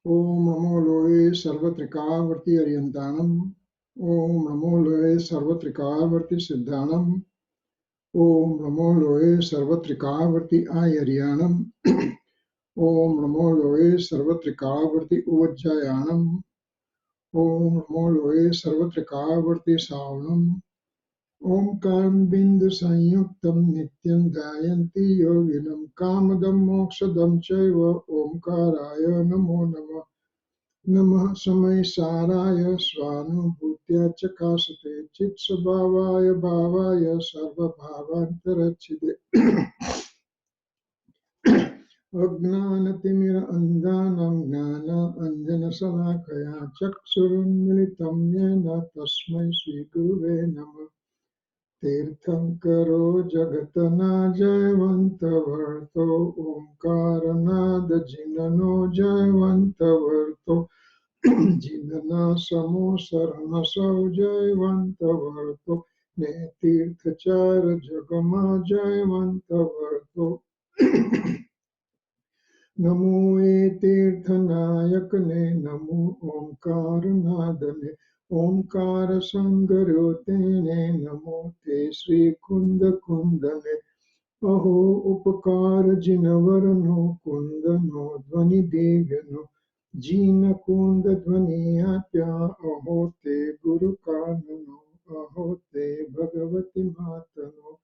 Om Namo Loe Sarvatrikavarti Aryantanam. Om Namo Loe Sarvatrikavarti Siddhanam. Om Namo Loe Sarvatrikavarti Ayaryanam. Om Namo Loe Sarvatrikavarti Uvajjayanam. Om Namo Loe Sarvatrikavarti Savanam. Omkaram Bindu Sanyuktam Nityam Dhayanti Yoginam Kamadam Mokshadam Chaiva Omkaraya Namo Namah. Namah Samay Saraya Svanubhutya Chakasate Chit Svabhavaya Bhavaya Sarva Bhavantarachide Ajnanatimira Andhanam Jnana Anjana Salakaya Chaksurunmilitam Yena Tasmai Sri Guruve Namah Tirthankaro Jagatana Jayavanta Omkaranada Jinano Jayavanta Jinana Samo Sarana Jayavanta Varto Ne Tirthachara Jagama Jayavanta Varto Namo Tirthanayakane Namo Omkaranadane Omkara Sangarotene Namo Te Sri Kunda Kundane Aho Upakara Jinavarano Kundano Dvani Devyano Jina Kunda Dvani Atya Aho Te Guru Kanano Aho Te Bhagavati Matano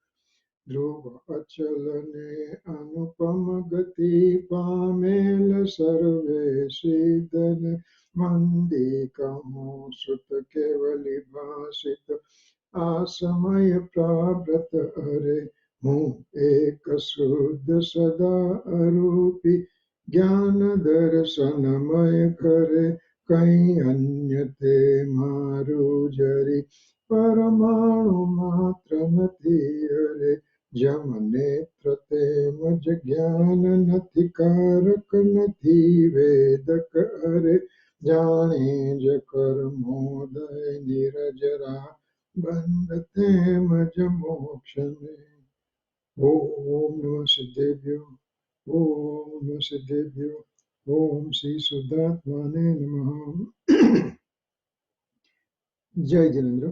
Dhruva Achalane Anupama Gati Pamela Sarve Siddhane Mandikamo Sutta Kevali Bhasita Asamaya Prabhrata Are Mu Ekasuddha Sada Arupi Jnana Darasanamaya Kare Kai Anyate Maru Jari Paramanu Matra Natire Jamanetrate Majjnana Natikarak Nati Vedaka Are Jane Jakar Moday Nirajara Bandate Majamokshane Om Namah Siddhebhyo Om Namah Siddhebhyo Om Sri Suddhatmane Namaha Jai Jinendra.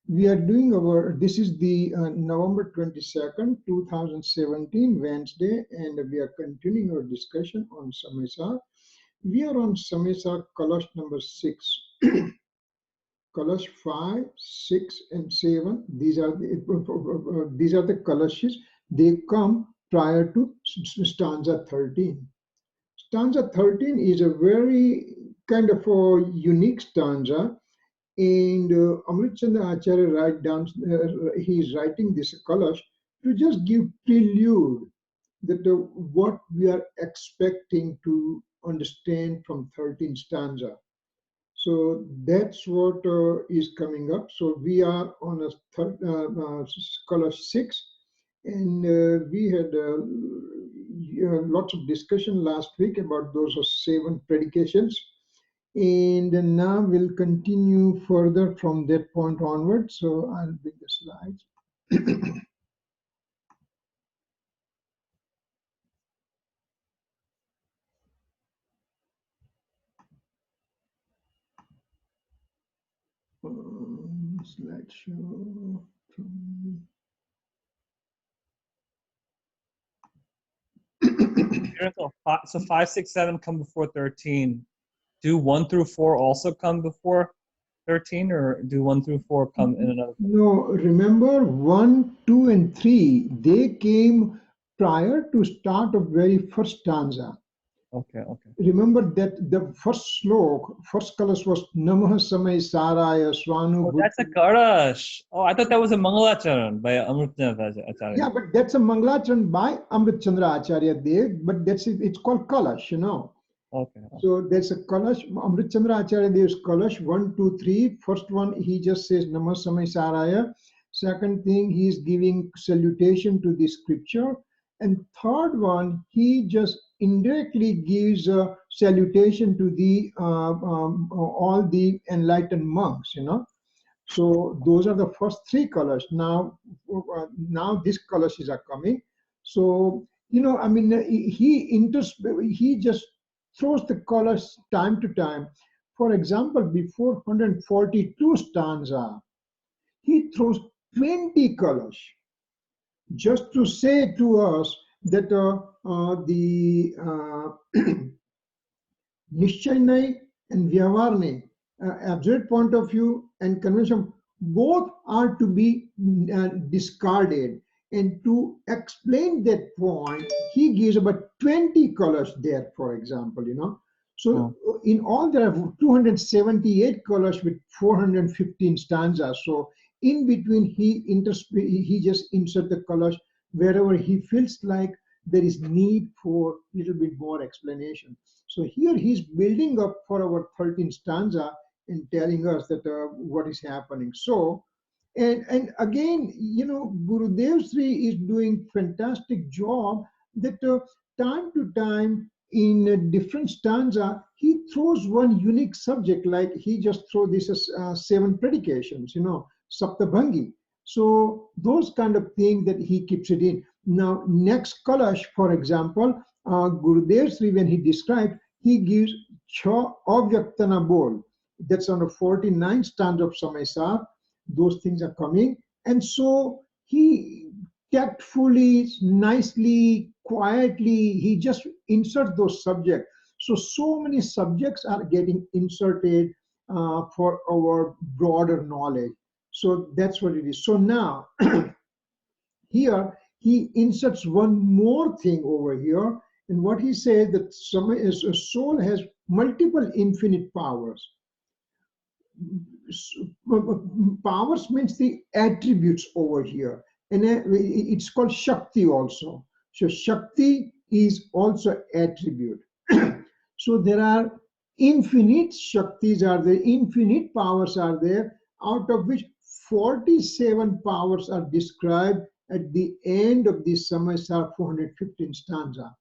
We are doing this is the November 22nd, 2017, Wednesday, and we are continuing our discussion on Samesa. We are on Samesa Kalash number 6. Kalash 5, 6, and 7. These are the Kalashis. They come prior to stanza 13. Stanza 13 is a very kind of a unique stanza. And Amrit Chandra Acharya he is writing this Kalash to just give prelude that what we are expecting to understand from 13th stanza. So that's what is coming up. So we are on a Kalash 6, and we had lots of discussion last week about those 7 predications. And now we'll continue further from that point onward. So I'll bring the slides. Slideshow. So 5, 6, 7 come before 13. Do 1 through 4 also come before 13, or do 1 through 4 come in another? No, remember 1, 2, and 3, they came prior to start of very first stanza. Okay. Remember that the first slok, first kalash was Namah Samay Saraya Swanu. Oh, that's a Kalash. Oh, I thought that was a Mangalacharan by Amrit Chandra Acharya. Yeah, but that's a Mangalacharan by Amrit Chandra Acharya Dev, but it's called Kalash, you know. Okay. So there's a Kalash, Amrit Chandra Acharya Dev's Kalash, 1, 2, 3. First one, he just says Namah Samay Saraya. Second thing, he is giving salutation to the scripture. And third one, he just indirectly gives a salutation to the all the enlightened monks, you know. So those are the first three colors. Now these colors are coming. So I mean, he just throws the colors time to time. For example, before 142 stanza, he throws 20 colors just to say to us that the Nishchay and Vyavarne, absolute point of view and convention, both are to be discarded. And to explain that point, he gives about 20 colors there, for example. So in all, there are 278 colors with 415 stanzas. So in between, he just insert the colors wherever he feels like there is need for a little bit more explanation. So here he's building up for our 13th stanza and telling us that what is happening. So, and again, Gurudev Sri is doing fantastic job that time to time in a different stanza, he throws one unique subject, like he just throw this as 7 predications, Saptabhangi. So those kind of things that he keeps it in. Now, next Kalash, for example, Gurudev Sri, when he described, he gives Cha Avyaktana Bol. That's on the 49th stanza of Samaisar. Those things are coming. And so he tactfully, nicely, quietly, he just inserts those subjects. So many subjects are getting inserted for our broader knowledge. So that's what it is. So now, here he inserts one more thing over here, and what he says that a soul has multiple infinite powers. Powers means the attributes over here, and it's called Shakti also. So Shakti is also attribute. So there are infinite Shaktis are there, infinite powers are there, out of which 47 powers are described at the end of the Samaisar 415 stanza.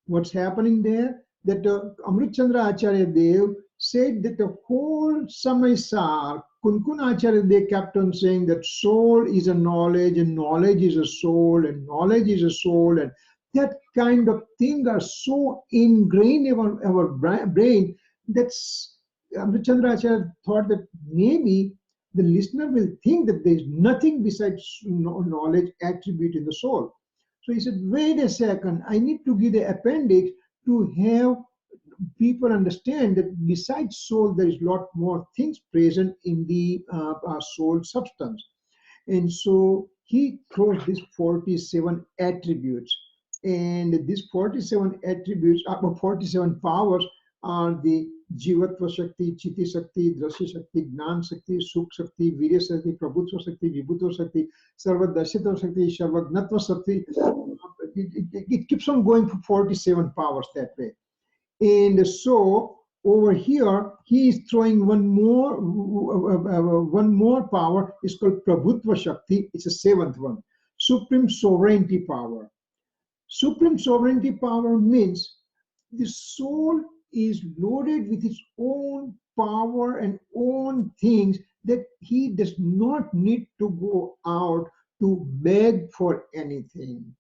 What's happening there? That Amrit Chandra Acharya Dev said that the whole Samaisar, Kunkun Acharya Dev kept on saying that soul is a knowledge, and knowledge is a soul, and knowledge is a soul, and that kind of thing are so ingrained in our brain that Amrit Chandra Acharya thought that maybe the listener will think that there is nothing besides knowledge attribute in the soul. So he said, wait a second, I need to give the appendix to have people understand that besides soul, there is a lot more things present in the soul substance. And so he throws these 47 attributes. And these 47 attributes, 47 powers are the Jivatva Shakti, Chiti Shakti, Drashya Shakti, Gnan Shakti, Sukh Shakti, Virya Shakti, Prabhutva Shakti, Vibhutva Shakti, Sarvadashitva Shakti, Sarvagnatva Shakti. It keeps on going for 47 powers that way. And so over here, he is throwing one more power. It's called Prabhutva Shakti. It's a 7th one. Supreme sovereignty power. Supreme sovereignty power means the soul is loaded with its own power and own things that he does not need to go out to beg for anything.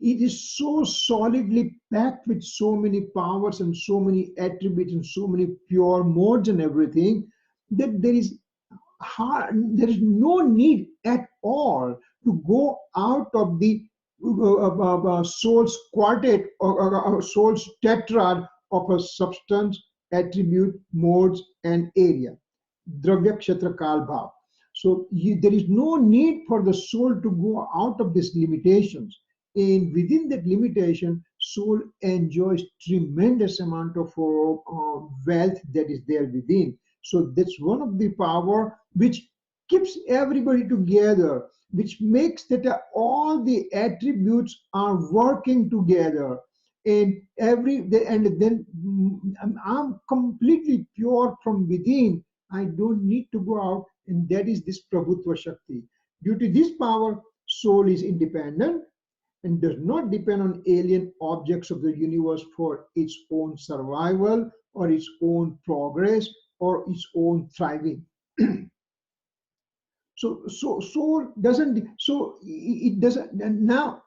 It is so solidly packed with so many powers and so many attributes and so many pure modes and everything that there is no need at all to go out of the soul's quartet or soul's tetrad of a substance, attribute, modes, and area. Dravya, Kshetra, Kal, Bhav. So there is no need for the soul to go out of these limitations. And within that limitation, soul enjoys tremendous amount of wealth that is there within. So that's one of the power which keeps everybody together, which makes that all the attributes are working together. And then I'm completely pure from within. I don't need to go out, and that is this Prabhutva Shakti. Due to this power, soul is independent and does not depend on alien objects of the universe for its own survival or its own progress or its own thriving. So soul doesn't, it doesn't. And now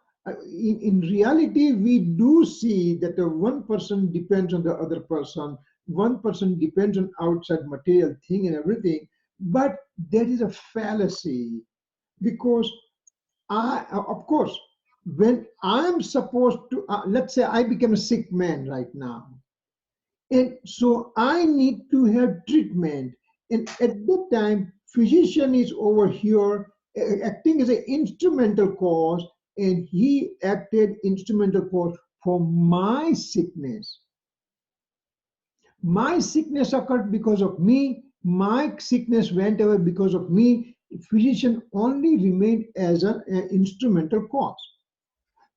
in reality we do see that one person depends on the other person, one person depends on outside material thing and everything, but that is a fallacy. Because of course, when I'm supposed to, let's say I become a sick man right now, and so I need to have treatment. And at that time, physician is over here acting as an instrumental cause, and he acted instrumental cause for my sickness. My sickness occurred because of me. My sickness went away because of me. Physician only remained as an instrumental cause.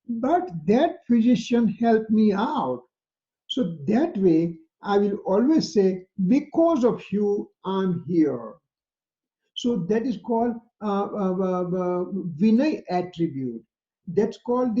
But that physician helped me out. So that way, I will always say, because of you, I'm here. So that is called Vinay attribute. That's called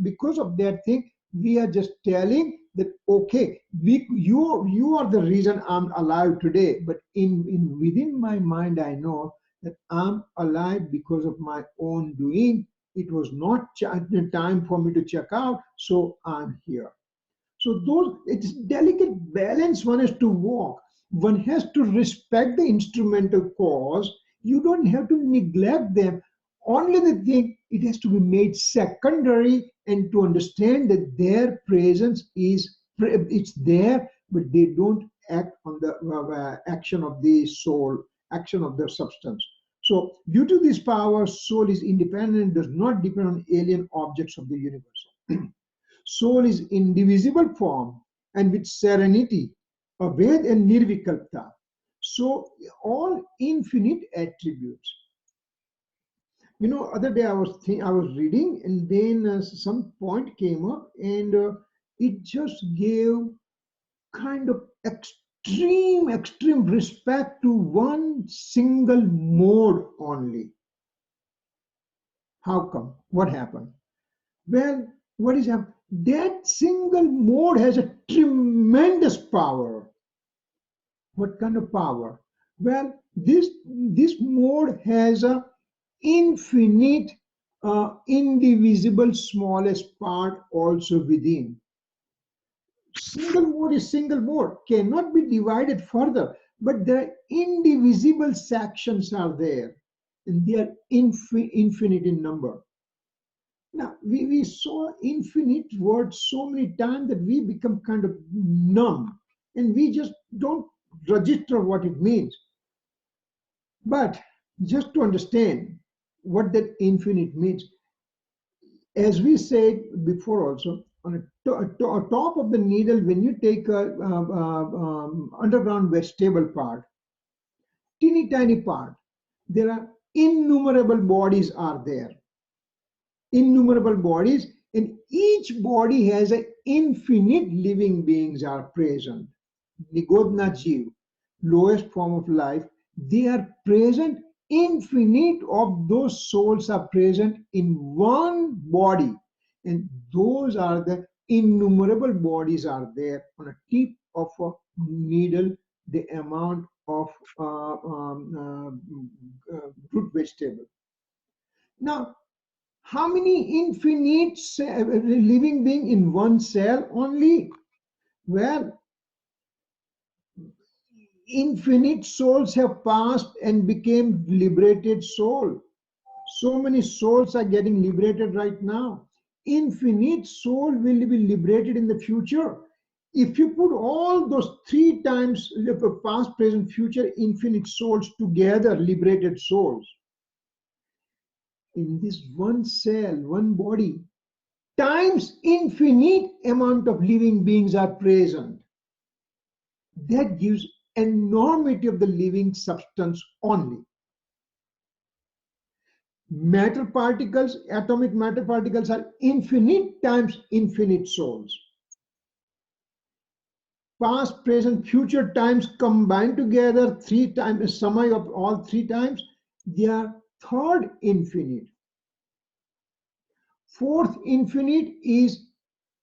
because of that thing, we are just telling that, okay, you are the reason I'm alive today. But in within my mind, I know that I'm alive because of my own doing. It was not time for me to check out, so I'm here. So those, it's delicate balance one has to walk. One has to respect the instrumental cause. You don't have to neglect them. Only the thing, it has to be made secondary, and to understand that their presence is, it's there, but they don't act on the action of the soul, action of the substance. So due to this power, soul is independent, does not depend on alien objects of the universe. Soul is indivisible form and with serenity, Abhed and Nirvikalpta. So all infinite attributes. Other day I was reading, and then some point came up, and it just gave kind of extreme respect to one single mode only. How come? What happened? Well, what is happening? That single mode has a tremendous power. What kind of power? Well, this mode has a infinite, indivisible smallest part also within. Single mode is single mode, cannot be divided further, but the indivisible sections are there, and they are infinite in number. Now, we saw infinite words so many times that we become kind of numb, and we just don't register what it means. But just to understand what that infinite means, as we said before also, on a top of the needle, when you take a underground vegetable part, teeny tiny part, there are innumerable bodies are there. Innumerable bodies, and each body has an infinite living beings are present. Nigodna Jeev, lowest form of life, they are present. Infinite of those souls are present in one body, and those are the innumerable bodies are there on a tip of a needle, the amount of root vegetable. Now, how many infinite living being in one cell only? Well, infinite souls have passed and became liberated soul. So many souls are getting liberated right now. Infinite soul will be liberated in the future. If you put all those three times past, present, future infinite souls together, liberated souls, in this one cell, one body, times infinite amount of living beings are present. That gives enormity of the living substance only. Matter particles, atomic matter particles are infinite times infinite souls. Past, present, future times combined together, three times, a summary of all three times, they are third infinite. Fourth infinite is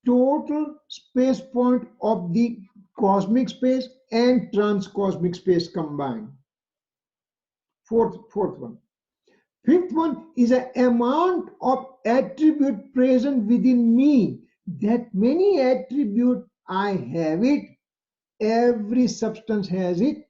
total space point of the cosmic space and transcosmic space combined. Fourth one. Fifth one is an amount of attribute present within me. That many attribute I have it, every substance has it,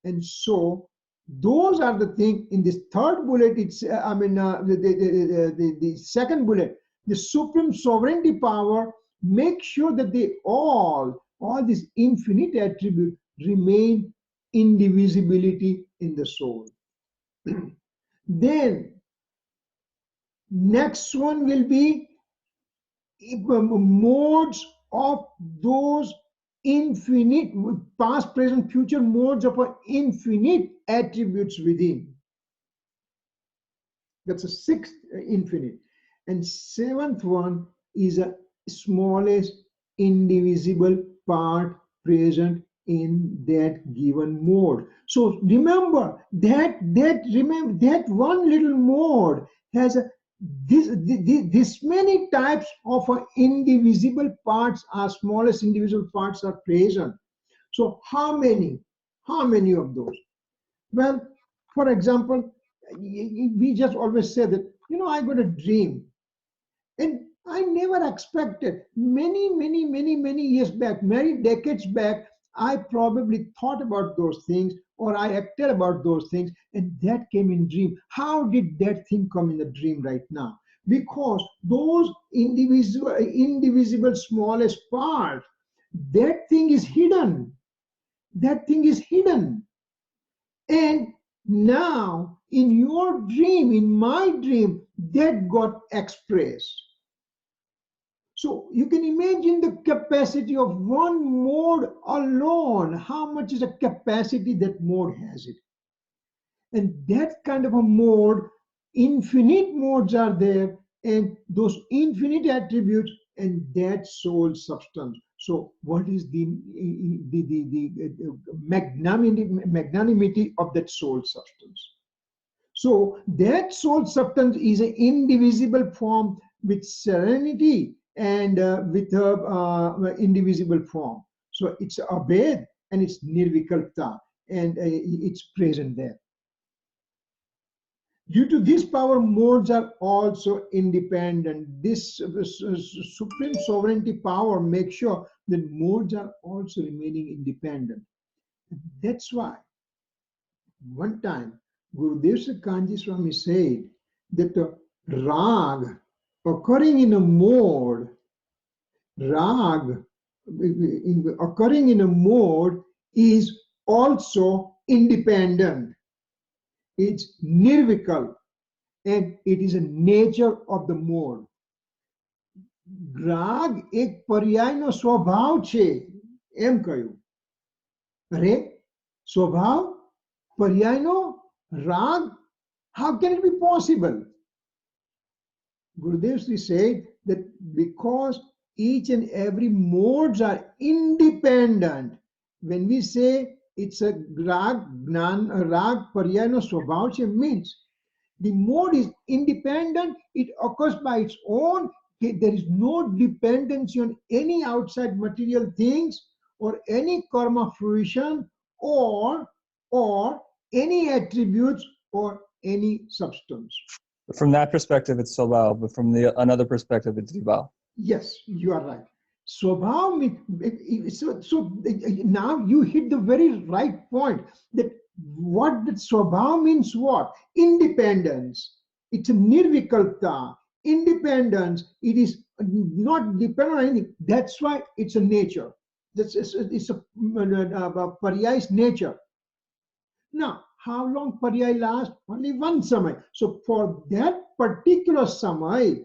and so those are the things in this third bullet. It's the second bullet, the supreme sovereignty power. Make sure that they all these infinite attributes remain indivisibility in the soul. Then next one will be modes of those infinite, past, present, future modes of infinite attributes within. That's a sixth infinite. And seventh one is a smallest indivisible part present in that given mode. So remember that one little mode has this many types of indivisible parts, are smallest individual parts are present. So how many of those? Well, for example, we just always say that, I got a dream, and I never expected, many years back, many decades back, I probably thought about those things, or I acted about those things, and that came in dream. How did that thing come in the dream right now? Because those indivisible smallest part, that thing is hidden. That thing is hidden. And now in your dream, in my dream, that got expressed. So you can imagine the capacity of one mode alone. How much is a capacity that mode has it? And that kind of a mode, infinite modes are there, and those infinite attributes and that soul substance. So what is the magnanimity of that soul substance? So that soul substance is an indivisible form with serenity and with indivisible form. So it's abhed and it's nirvikalpta, and it's present there. Due to this power, modes are also independent. This supreme sovereignty power makes sure that modes are also remaining independent. That's why one time Gurudev Kanji Swami said that rag occurring in a mode, rag occurring in a mode is also independent. It's nirvikal, and it is a nature of the mode. રાગ એક પર્યાયનો સ્વભાવ છે એમ કહ્યું. અરે સ્વભાવ પર્યાયનો રાગ, how can it be possible? Gurudev Sri said that because each and every modes are independent, when we say it's a rag paryayano swabhav means the mode is independent, it occurs by its own. There is no dependency on any outside material things or any karma fruition or any attributes or any substance. From that perspective, it's Sobhao, but from another perspective, it's Vibhav. Yes, you are right. Swabhav means, so now you hit the very right point, that what that Swabhav means, what? Independence. It's a nirvikalpta. Independence, it is not dependent on anything. That's why it's a nature. It's a paryay's nature. Now, how long paryay lasts? Only one samay. So for that particular samay,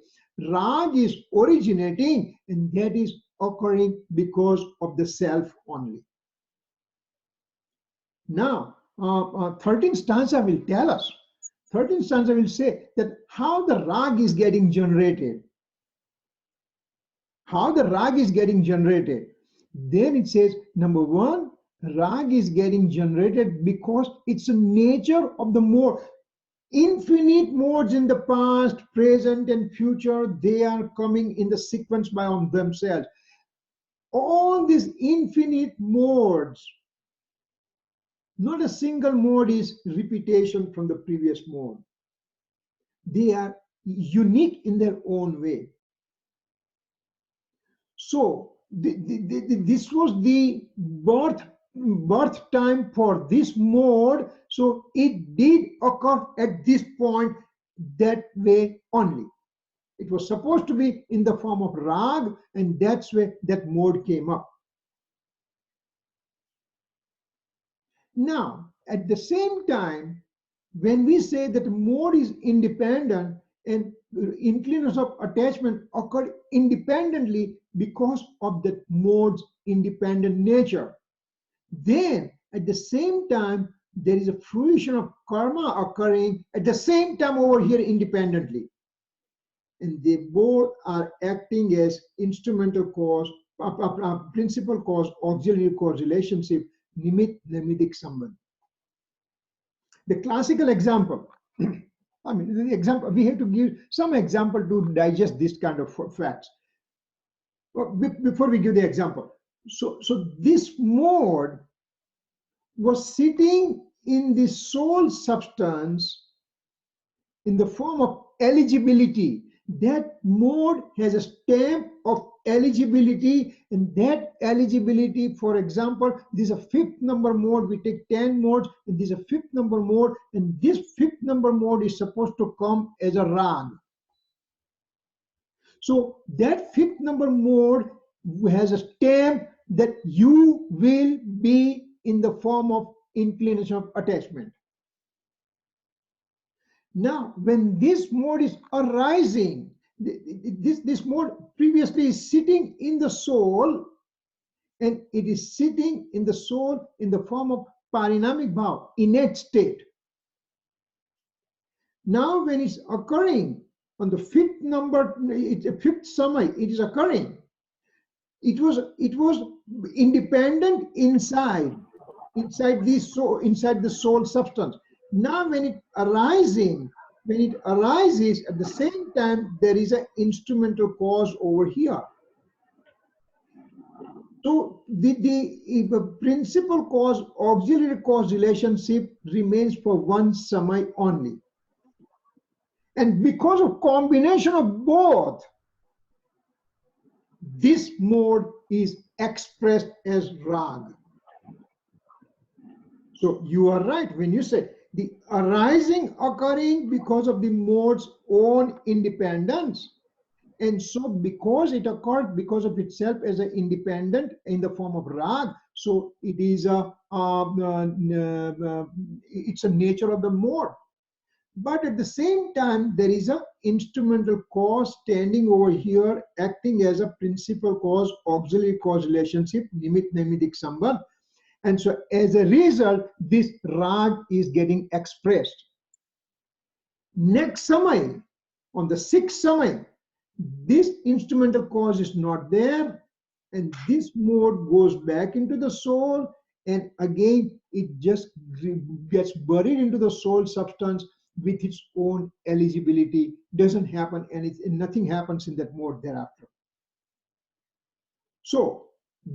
rag is originating, and that is occurring because of the self only. Now, 13th stanza will tell us. 13th stanza will say that how the rag is getting generated. How the rag is getting generated. Then it says, number one, rag is getting generated because it's a nature of the mode. Infinite modes in the past, present, and future, they are coming in the sequence by themselves. All these infinite modes Not a single mode is repetition from the previous mode. They are unique in their own way. So this was the birth time for this mode. So it did occur at this point that way only. It was supposed to be in the form of rag, and that's where that mode came up. Now, at the same time, when we say that mode is independent and inclinations of attachment occur independently because of that mode's independent nature, then at the same time, there is a fruition of karma occurring at the same time over here independently. And they both are acting as instrumental cause, principal cause, auxiliary cause relationship, nimit nimitic sambandh. The classical example, I mean, the example, we have to give some example to digest this kind of facts. Before we give the example, so this mode was sitting in the soul substance in the form of eligibility. That mode has a stamp of eligibility, and that eligibility, for example, this is a fifth number mode. We take 10 modes, and this is a fifth number mode, and this fifth number mode is supposed to come as a rag. So that fifth number mode has a stamp that you will be in the form of inclination of attachment. Now, when this mode is arising, this mode previously is sitting in the soul, and it is sitting in the soul in the form of parinamic bhav, innate state. Now, when it's occurring on the fifth number, it's a fifth samay, it is occurring. It was independent inside this soul, inside the soul substance. Now when it arises at the same time, there is an instrumental cause over here. So the principal cause auxiliary cause relationship remains for one samay only. And because of combination of both, this mode is expressed as rag. So you are right when you say the arising occurring because of the mode's own independence. And so because it occurred because of itself as an independent in the form of rag, so it is it's a nature of the mode. But at the same time, there is an instrumental cause standing over here, acting as a principal cause, auxiliary cause relationship, nimit nimitic sambandh. And so as a result, this rag is getting expressed. Next samay, on the sixth samay, this instrumental cause is not there, and this mode goes back into the soul, and again it just gets buried into the soul substance with its own eligibility. Doesn't happen anything, nothing happens in that mode thereafter. So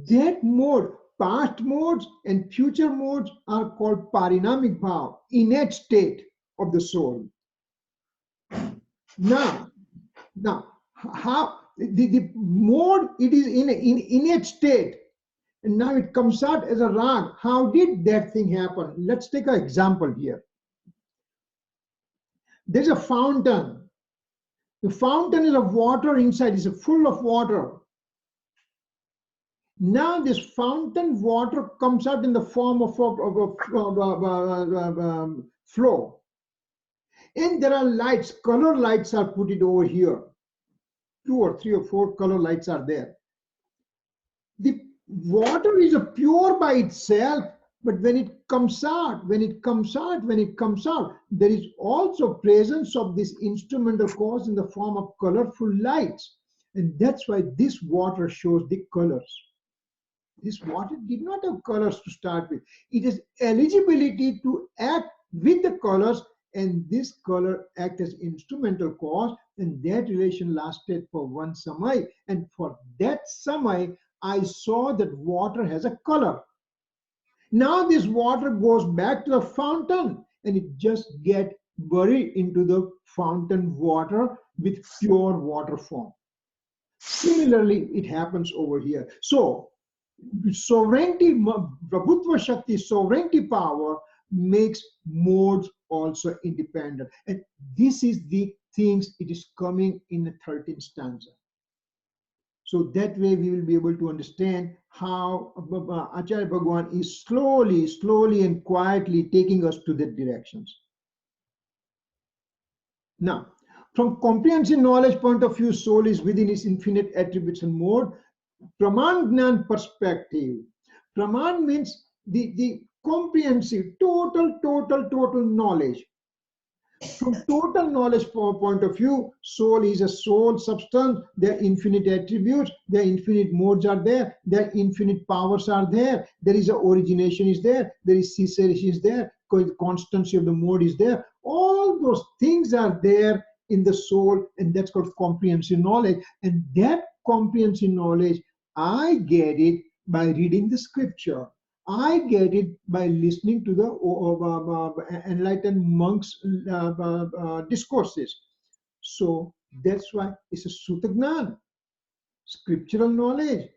that mode, past modes and future modes, are called parinamic bhav, innate state of the soul. Now how the mode, it is in innate state, and now it comes out as a rag. How did that thing happen? Let's take an example here. There's a fountain. The fountain is of water inside, is full of water. Now this fountain water comes out in the form of a flow, and there are lights, color lights are put it over here. 2 or 3 or 4 color lights are there. The water is a pure by itself, but when it comes out, there is also presence of this instrumental cause in the form of colorful lights. And that's why this water shows the colors. This water did not have colors to start with. It has eligibility to act with the colors, and this color act as instrumental cause, and that relation lasted for one samay. And for that samay, I saw that water has a color. Now this water goes back to the fountain and it just get buried into the fountain water with pure water form. Similarly, it happens over here. So sovereignty, Prabhutva Shakti, sovereignty power makes modes also independent. And this is the things it is coming in the 13th stanza. So that way we will be able to understand how Acharya Bhagwan is slowly and quietly taking us to that directions. Now, from comprehensive knowledge point of view, soul is within its infinite attributes and mode. Praman Gnan perspective. Praman means the comprehensive, total knowledge. From total knowledge point of view, soul is a soul substance. Their infinite attributes, their infinite modes are there, their infinite powers are there. There is a origination is there, there is cessation is there, constancy of the mode is there. All those things are there in the soul, and that's called comprehensive knowledge. And that comprehensive knowledge, I get it by reading the scripture. I get it by listening to the enlightened monks' discourses. So that's why it's a Sutagnan, scriptural knowledge.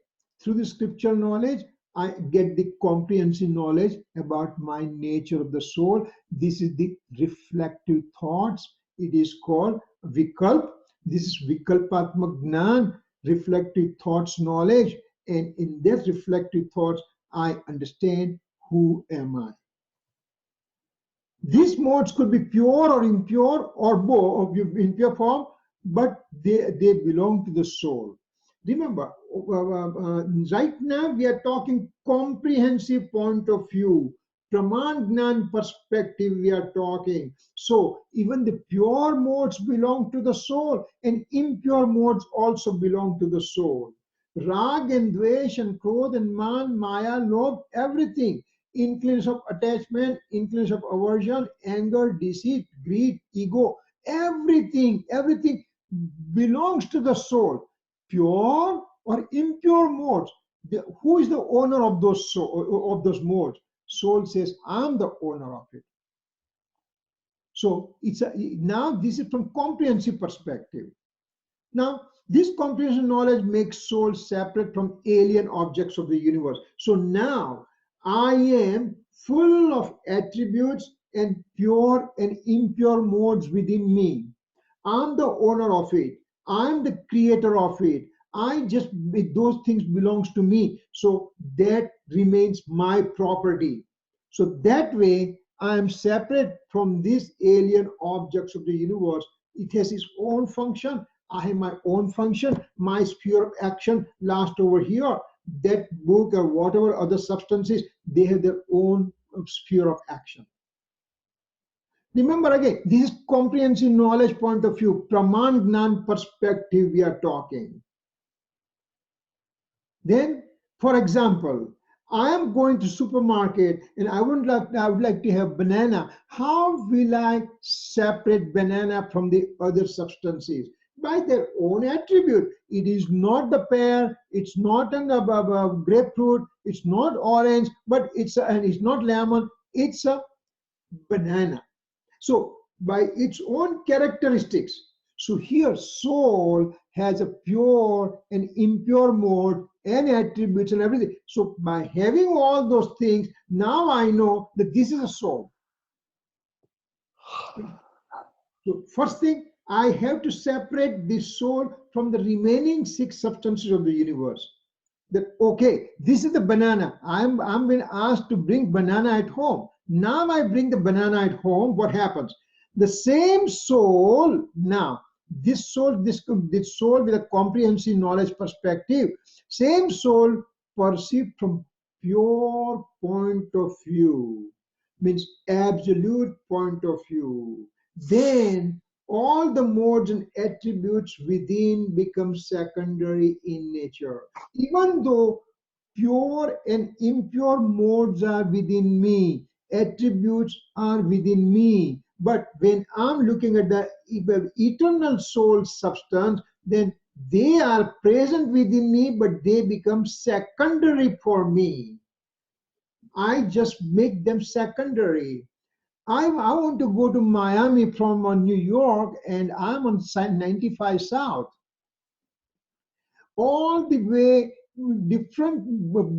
Through the scriptural knowledge, I get the comprehensive knowledge about my nature of the soul. This is the reflective thoughts. It is called Vikalp. This is Vikalpatmak Gnan, reflective thoughts knowledge. And in that reflective thoughts, I understand who am I. These modes could be pure or impure or both, in pure form, but they belong to the soul. Remember, right now we are talking comprehensive point of view. Praman Gnan perspective we are talking. So even the pure modes belong to the soul and impure modes also belong to the soul. Rag and Dvesh and Krodh and Man, Maya, Lobh, everything. Inclination of attachment, inclination of aversion, anger, deceit, greed, ego, everything belongs to the soul. Pure or impure modes. Who is the owner of those modes? Soul says, I'm the owner of it. So now this is from comprehensive perspective. Now, this comprehensive knowledge makes soul separate from alien objects of the universe. So now I am full of attributes and pure and impure modes within me. I'm the owner of it. I'm the creator of it. Those things belongs to me. So that remains my property. So that way I am separate from these alien objects of the universe. It has its own function. I have my own function. My sphere of action lasts over here. That book or whatever other substances, they have their own sphere of action. Remember again, this is comprehensive knowledge point of view, Praman Gnan perspective we are talking. Then, for example, I am going to supermarket and I would like to have banana. How will I separate banana from the other substances? By their own attribute. It is not the pear, it's not a grapefruit, it's not orange, but it's not lemon, it's a banana. So by its own characteristics. So here soul has a pure and impure mode and attributes and everything. So by having all those things, now I know that this is a soul. So first thing, I have to separate the soul from the remaining 6 substances of the universe. That okay, this is the banana. I'm being asked to bring banana at home. Now I bring the banana at home. What happens? The same soul now. This soul with a comprehensive knowledge perspective. Same soul perceived from pure point of view, means absolute point of view. Then all the modes and attributes within become secondary in nature. Even though pure and impure modes are within me, attributes are within me, but when I'm looking at the eternal soul substance, then they are present within me, but they become secondary for me. I just make them secondary. I want to go to Miami from New York, and I'm on 95 South. All the way, different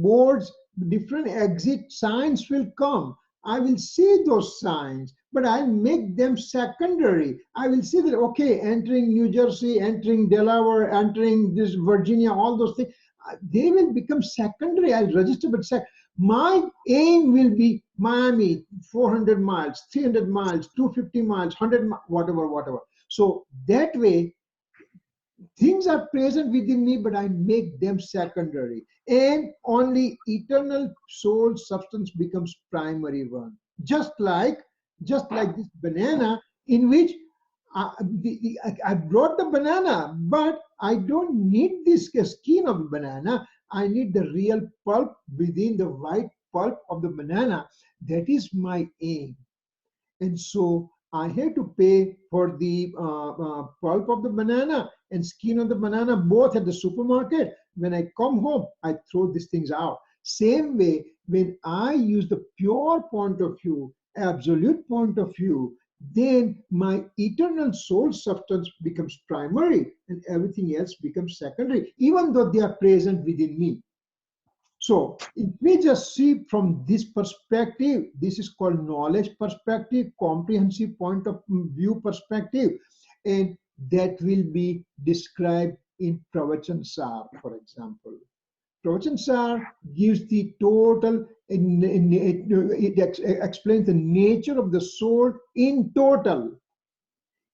boards, different exit signs will come. I will see those signs, but I make them secondary. I will see that, okay, entering New Jersey, entering Delaware, entering this Virginia, all those things, they will become secondary. I'll register, but my aim will be Miami, 400 miles, 300 miles, 250 miles, 100 miles, whatever. So that way, things are present within me, but I make them secondary. And only eternal soul substance becomes primary one. Just like this banana, in which I brought the banana, but I don't need this skin of the banana. I need the real pulp within the white pulp of the banana. That is my aim. And so I had to pay for the pulp of the banana and skin of the banana both at the supermarket. When I come home, I throw these things out. Same way, when I use the pure point of view, absolute point of view, then my eternal soul substance becomes primary and everything else becomes secondary, even though they are present within me. So if we just see from this perspective, this is called knowledge perspective, comprehensive point of view perspective, and that will be described in Pravachan Sar, for example. Pravachan Sar gives the total, it explains the nature of the soul in total,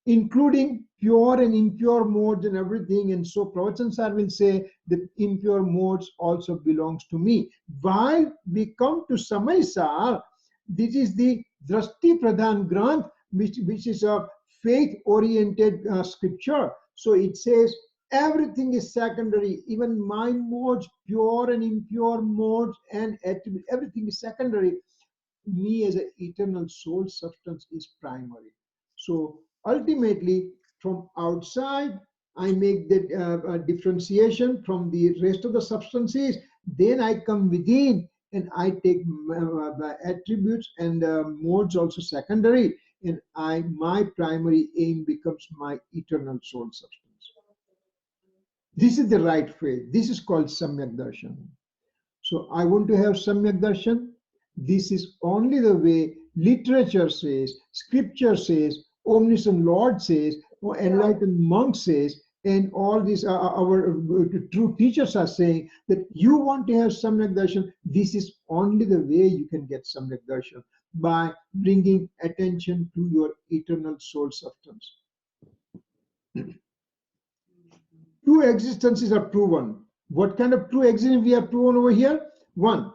including pure and impure modes and everything. And so Pravachan Sar will say that impure modes also belongs to me. While we come to Samay Sar, this is the Drashti Pradhan Granth, which is a faith-oriented scripture. So it says everything is secondary, even mind modes, pure and impure modes, and attribute, everything is secondary. Me as an eternal soul substance is primary. So ultimately, from outside, I make the differentiation from the rest of the substances. Then I come within and I take attributes and modes also secondary, and my primary aim becomes my eternal soul substance. This is the right way. This is called Samyak Darshan. So I want to have Samyak Darshan. This is only the way literature says, scripture says, omniscient Lord says, or enlightened monk says, and all these our true teachers are saying that you want to have Samyak Darshan. This is only the way you can get Samyak Darshan, by bringing attention to your eternal soul substance. Two existences are proven. What kind of true existence we have proven over here? One,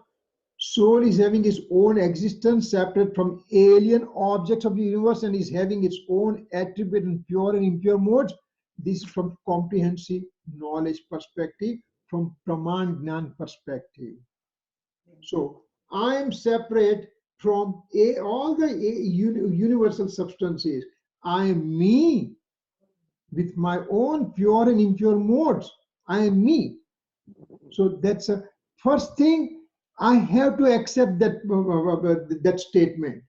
soul is having its own existence separate from alien objects of the universe and is having its own attribute in pure and impure modes. This is from comprehensive knowledge perspective, from Praman Gnan perspective. So I am separate from all the universal substances. I am me with my own pure and impure modes. I am me. So that's a first thing. I have to accept that statement,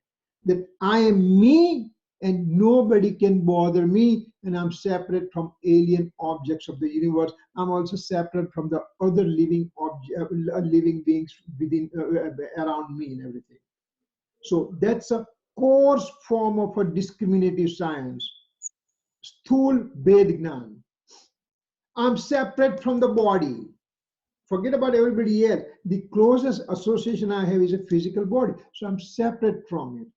that I am me and nobody can bother me, and I'm separate from alien objects of the universe. I'm also separate from the other living living beings within around me and everything. So that's a coarse form of a discriminative science. Sthul Ved Gnan. I'm separate from the body. Forget about everybody else. The closest association I have is a physical body. So I'm separate from it.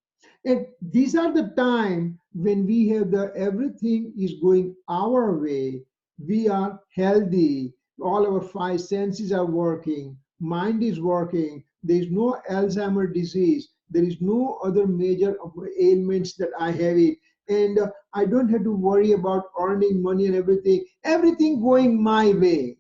And these are the time when we have everything is going our way. We are healthy. All our five senses are working. Mind is working. There is no Alzheimer's disease. There is no other major ailments that I have it. And I don't have to worry about earning money and everything. Everything going my way.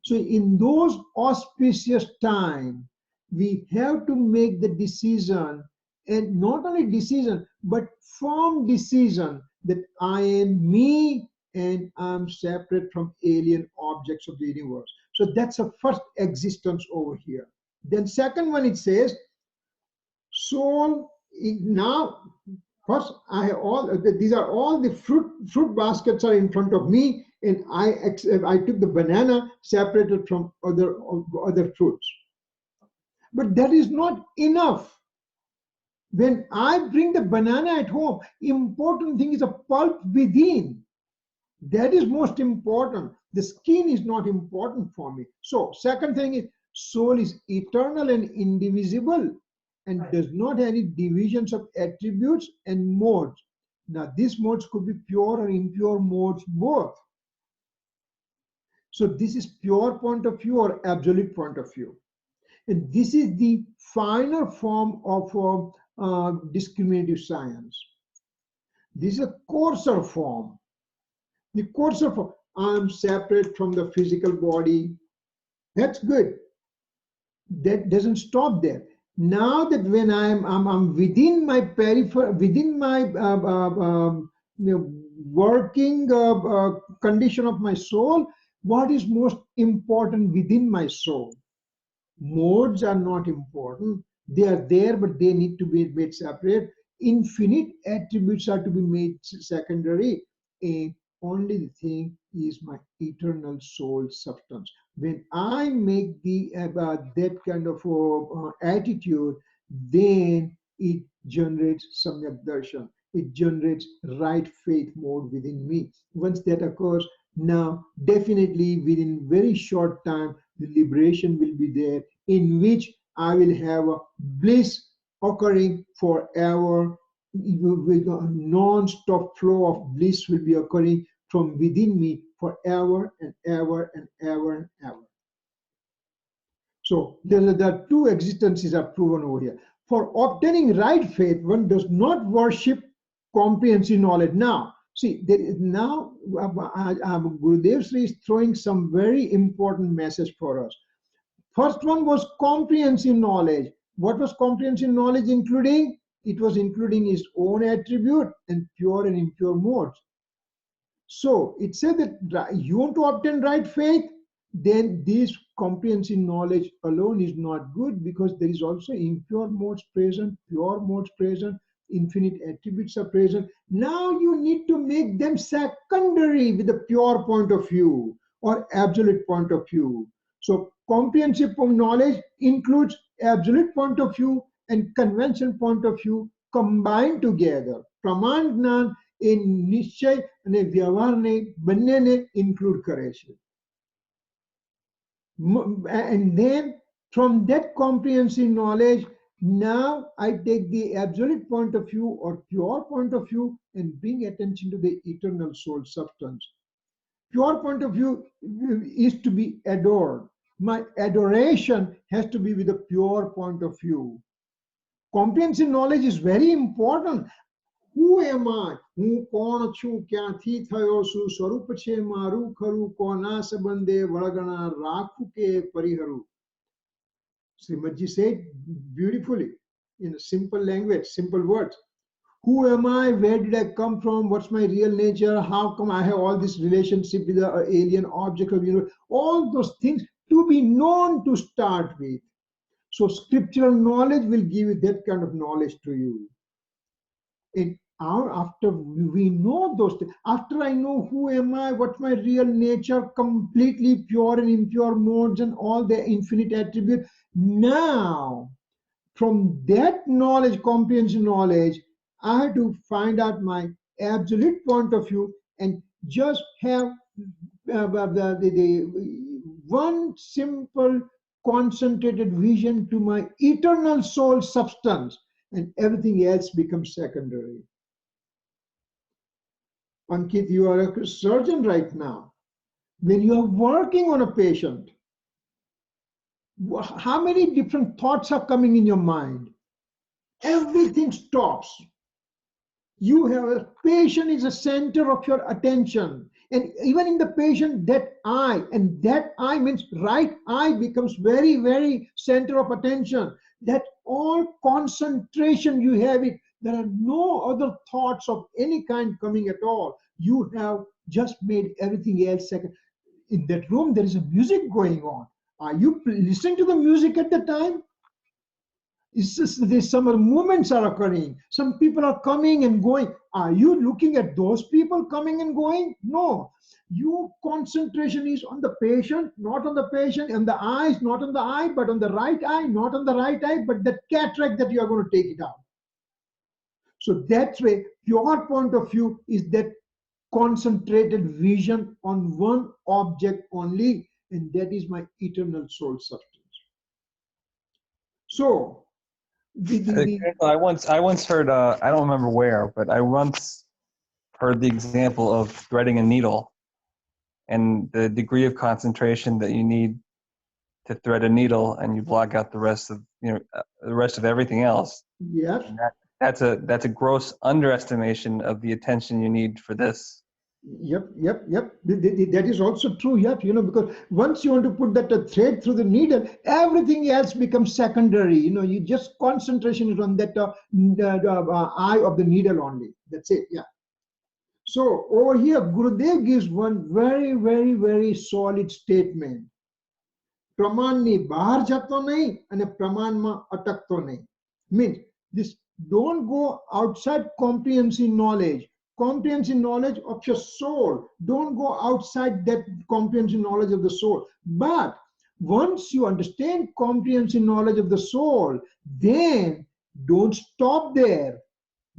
So in those auspicious times, we have to make the decision, and not only decision, but firm decision that I am me and I'm separate from alien objects of the universe. So that's a first existence over here. Then second one, it says, soul now. First, I have all these are all the fruit baskets are in front of me, and I took the banana separated from other fruits. But that is not enough. When I bring the banana at home, important thing is a pulp within. That is most important. The skin is not important for me. So second thing is soul is eternal and indivisible and does not have any divisions of attributes and modes. Now these modes could be pure or impure modes both. So this is pure point of view or absolute point of view. And this is the final form of discriminative science. This is a coarser form. The coarser form, I'm separate from the physical body. That's good. That doesn't stop there. Now that when I'm within my peripheral, within my working condition of my soul, what is most important within my soul? Modes are not important. They are there, but they need to be made separate. Infinite attributes are to be made secondary. And only the thing is my eternal soul substance. When I make that kind of attitude, then it generates samyak darshan. It generates right faith mode within me. Once that occurs, now definitely within very short time, the liberation will be there, in which I will have a bliss occurring forever. With a non-stop flow of bliss will be occurring from within me forever and ever and ever and ever. So there are two existences are proven over here. For obtaining right faith, one does not worship comprehensive knowledge. Now, see, there is now Gurudev Sri is throwing some very important message for us. First one was comprehensive knowledge. What was comprehensive knowledge including? It was including his own attribute and pure and impure modes. So it said that you want to obtain right faith, then this comprehensive knowledge alone is not good, because there is also impure modes present, pure modes present, infinite attributes are present. Now you need to make them secondary with a pure point of view or absolute point of view. So comprehensive knowledge includes absolute point of view and conventional point of view combined together. Praman જ્ઞાન એ નિશ્ચય અને વ્યવહારને બંનેને include કરે છે. And then from that comprehensive knowledge, now I take the absolute point of view or pure point of view and bring attention to the eternal soul substance. Pure point of view is to be adored. My adoration has to be with a pure point of view. Comprehensive knowledge is very important. Who am I? હું કોણ છું, ક્યાંથી થયો છું, સ્વરૂપ છે મારું ખરું, કોના સંબંધે વળગણા રાખું કે પરિહરું. Srimadji said beautifully in a simple language, simple words. Who am I? Where did I come from? What's my real nature? How come I have all this relationship with the alien object of universe? All those things to be known to start with. So scriptural knowledge will give you that kind of knowledge to you. And after we know those things, after I know who am I, what's my real nature, completely pure and impure modes and all the infinite attributes, now from that knowledge, comprehensive knowledge, I have to find out my absolute point of view and just have the one simple concentrated vision to my eternal soul substance, and everything else becomes secondary. Ankit, you are a surgeon right now. When you are working on a patient, how many different thoughts are coming in your mind? Everything stops. You have a patient is the center of your attention. And even in the patient, that eye, and that eye means right eye becomes very, very center of attention. That all concentration you have it, there are no other thoughts of any kind coming at all. You have just made everything else second. In that room, there is a music going on. Are you listening to the music at the time? It's just there's some movements are occurring. Some people are coming and going. Are you looking at those people coming and going? No. Your concentration is on the patient, not on the patient, and the eyes, not on the eye, but on the right eye, not on the right eye, but that cataract that you are going to take it out. So that way, pure point of view is that concentrated vision on one object only, and that is my eternal soul substance. So, I once heard, I don't remember where, but I once heard the example of threading a needle and the degree of concentration that you need to thread a needle, and you block out the rest of the rest of everything else. yes. That's a gross underestimation of the attention you need for this. Yep. That is also true. Yep. Because once you want to put that thread through the needle, everything else becomes secondary. You just concentration is on that eye of the needle only. That's it. Yeah. So over here, Gurudev gives one very, very, very solid statement. પ્રમાણની બહાર જતો નહીં અને પ્રમાણમાં અટકતો નહીં. Means this don't go outside comprehensive knowledge. Comprehensive knowledge of your soul. Don't go outside that comprehensive knowledge of the soul. But once you understand comprehensive knowledge of the soul, then don't stop there.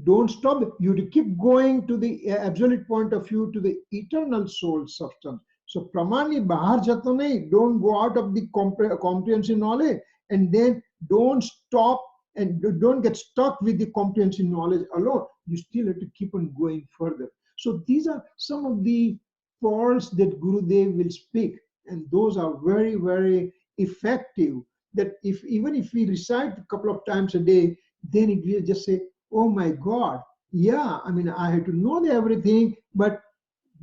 Don't stop. You have to keep going to the absolute point of view, to the eternal soul substance. So pramani bahar jato nahi. Don't go out of the comprehensive knowledge, and then don't stop and don't get stuck with the comprehensive knowledge alone. You still have to keep on going further. So these are some of the pearls that Gurudev will speak, and those are very, very effective. That even if we recite a couple of times a day, then it will just say, oh my God, yeah, I mean, I have to know everything, but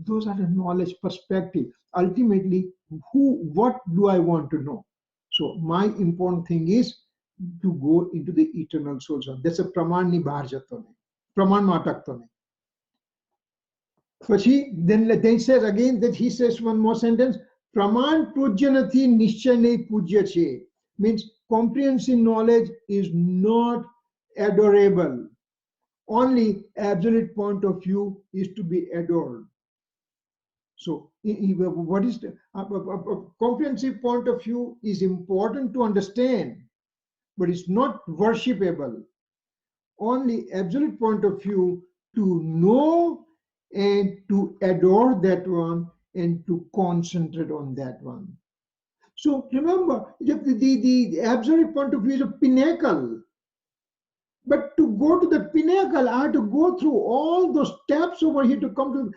those are the knowledge perspective. Ultimately, what do I want to know? So my important thing is to go into the eternal soul. That's a praman ni bahar jato nahi. Praman ma atakto nahi. But then he says again that he says one more sentence. Praman pujya nathi nischay nahi pujya che. Means comprehensive knowledge is not adorable. Only absolute point of view is to be adored. So what is the comprehensive point of view is important to understand, but it's not worshipable. Only absolute point of view to know and to adore that one and to concentrate on that one. So remember, the absolute point of view is a pinnacle. But to go to the pinnacle, I have to go through all those steps over here to come to.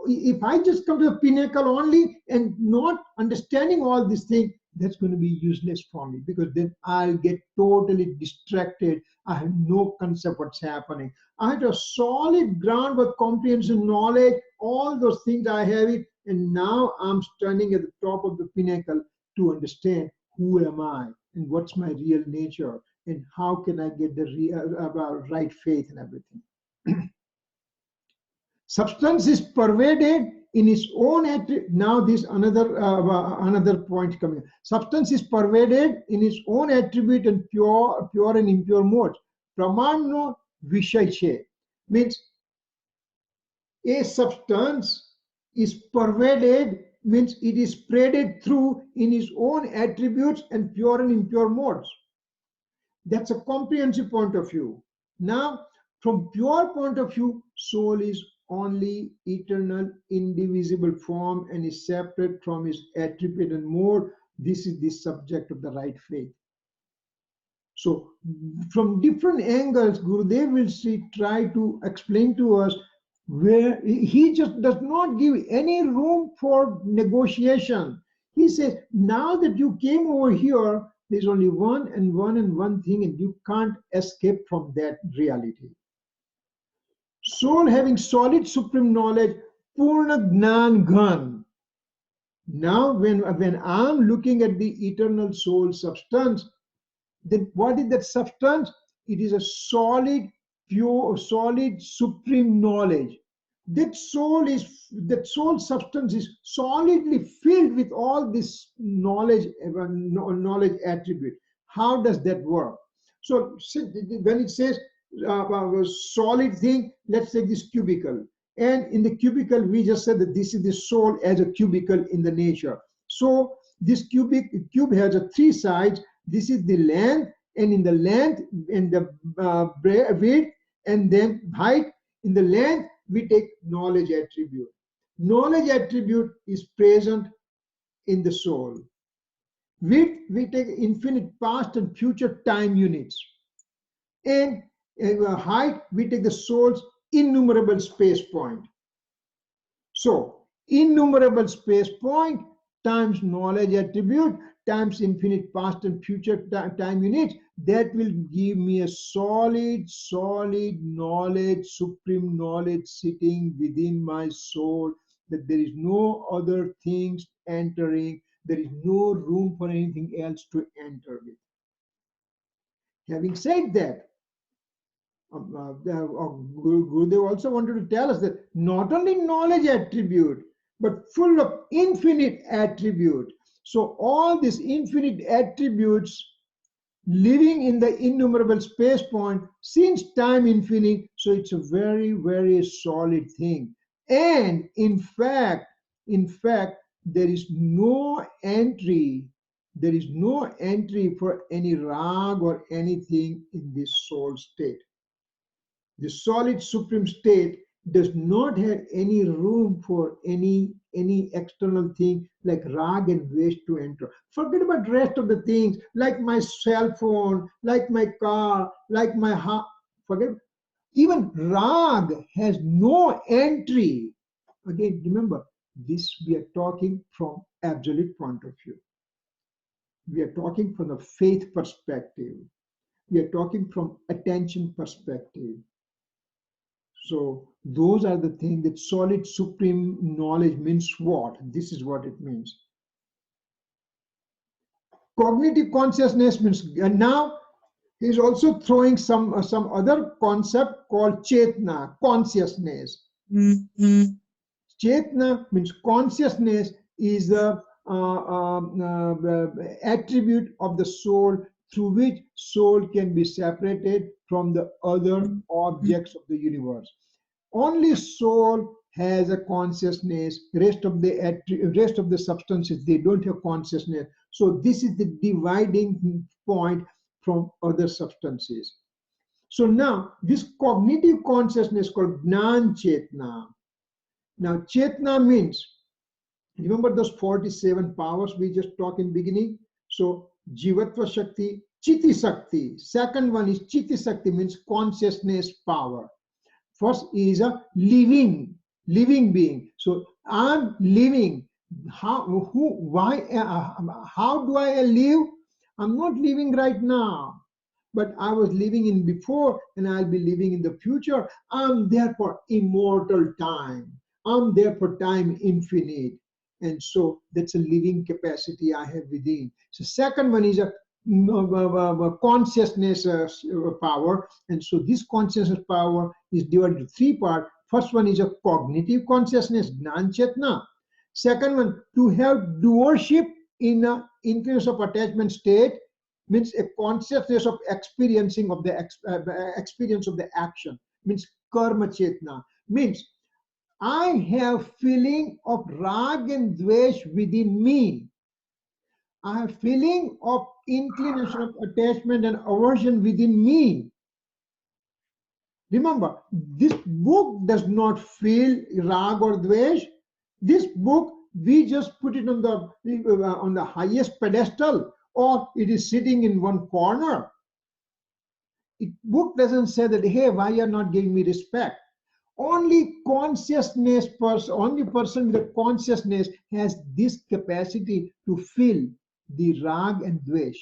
If I just come to the pinnacle only and not understanding all these things, that's going to be useless for me, because then I'll get totally distracted. I have no concept what's happening. I have a solid ground with comprehensive knowledge, all those things I have it, and now I'm standing at the top of the pinnacle to understand who am I and what's my real nature, and how can I get the right faith and everything. Substance is pervaded in its own attribute. Now this another point coming. Substance is pervaded in its own attribute and pure and impure modes. Pramano vishay che. Means a substance is pervaded, means it is spreaded through in its own attributes and pure and impure modes. That's a comprehensive point of view. Now, from pure point of view, soul is only eternal, indivisible form and is separate from its attribute and mode. This is the subject of the right faith. So, from different angles, Gurudev will try to explain to us where he just does not give any room for negotiation. He says, now that you came over here, there's only one thing, and you can't escape from that reality. Soul having solid supreme knowledge, Purna Gnan Ghan. Now, when I'm looking at the eternal soul substance, then what is that substance? It is a solid, pure, solid, supreme knowledge. That soul substance is solidly filled with all this knowledge attribute. How does that work? So when it says solid thing, let's take this cubicle. And in the cubicle, we just said that this is the soul as a cubicle in the nature. So this cube has a 3 sides. This is the length, and in the length and the width and then height. In the length, we take knowledge attribute. Knowledge attribute is present in the soul. Width, we take infinite past and future time units. And height, we take the soul's innumerable space point. So innumerable space point times knowledge attribute times infinite past and future time units, that will give me a solid knowledge, supreme knowledge sitting within my soul, that there is no other things entering, there is no room for anything else to enter with. Having said that, Gurudev also wanted to tell us that not only knowledge attribute, but full of infinite attribute. So all these infinite attributes living in the innumerable space point since time infinite, so it's a very solid thing. And in fact, there is no entry for any rag or anything in this soul state. The solid supreme state does not have any room for any external thing like rag and dvesh to enter. Forget about the rest of the things like my cell phone, like my car, like my house. Forget. Even rag has no entry. Again, remember, this we are talking from absolute point of view. We are talking from the faith perspective. We are talking from attention perspective. So those are the things that solid supreme knowledge means what? This is what it means. Cognitive consciousness means, and now he's also throwing some other concept called chetna, consciousness. Chetna means consciousness is the attribute of the soul through which soul can be separated from the other objects of the universe. Only soul has a consciousness. Rest of the substances, they don't have consciousness. So this is the dividing point from other substances. So now this cognitive consciousness called Gnan Chetna. Now Chetna means, remember those 47 powers we just talked in beginning? So Jivatva Shakti, Chitti Shakti. Second one is Chitti Shakti, means consciousness power. First is a living being. So I'm living. How do I live? I'm not living right now, but I was living in before, and I'll be living in the future. I'm there for immortal time. I'm there for time infinite. And so that's a living capacity I have within. So second one is a consciousness power. And so this consciousness power is divided into 3 parts. First one is a cognitive consciousness, Gnan Chetna. Second one, to have doership in an increase of attachment state, means a consciousness of experiencing of the experience of the action, means Karma Chetna, means I have feeling of rag and dvesh within me. I have feeling of inclination of attachment and aversion within me. Remember, this book does not feel rag or dvesh. This book, we just put it on the highest pedestal, or it is sitting in one corner. Book doesn't say that, hey, why you are not giving me respect? Only consciousness person, only person with a consciousness has this capacity to feel the rag and dvesh,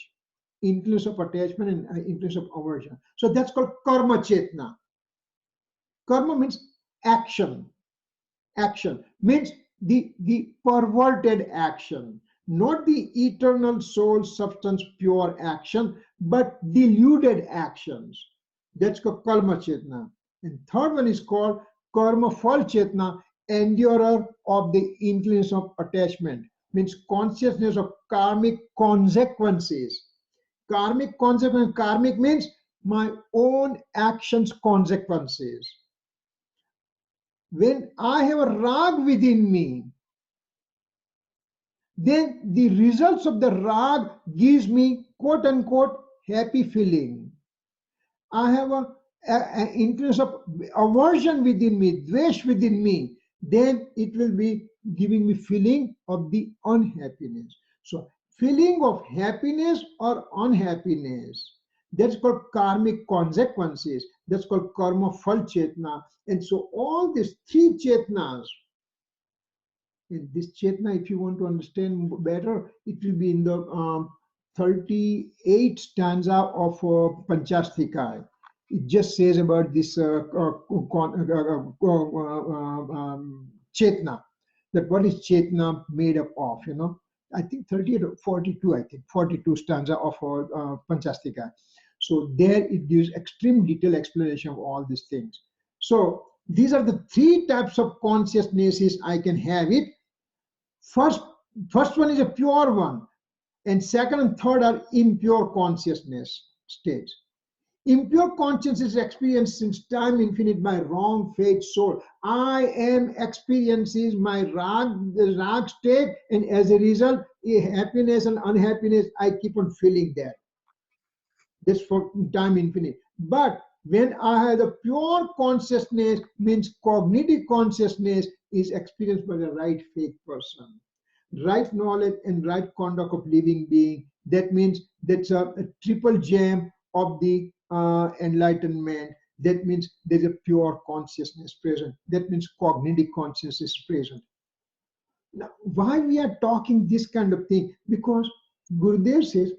increase of attachment and increase of aversion. So that's called karma chetna. Karma means action. Action means the perverted action, not the eternal soul substance pure action, but deluded actions. That's called karma chetna. And third one is called karma phal chetna, endurer of the inclination of attachment, means consciousness of karmic consequences. karmic consequence. Karmic means my own actions consequences. When I have a rag within me, then the results of the rag gives me quote unquote happy feeling. I have a influence of aversion within me, dvesh within me, then it will be giving me feeling of the unhappiness. So feeling of happiness or unhappiness, that's called karmic consequences. That's called karma phal chetna. And so all these three chetnas, in this chetna, if you want to understand better, it will be in the 38th stanza of Panchastikaya. It just says about this chetna, that what is chetna made up of, you know. I think 38 or 42, I think 42 stanza of Panchastikaya. So there it gives extreme detailed explanation of all these things. So these are the three types of consciousnesses I can have it. First one is a pure one, and second and third are impure consciousness states. Impure consciousness is experienced since time infinite by wrong faith soul. I am experiencing my rag state, and as a result, happiness and unhappiness, I keep on feeling that. That's for time infinite. But when I have the pure consciousness, means cognitive consciousness is experienced by the right faith person. Right knowledge and right conduct of living being. That means that's a triple gem of the enlightenment. That means there's a pure consciousness present. That means cognitive consciousness is present. Now, why we are talking this kind of thing? Because Gurudev says,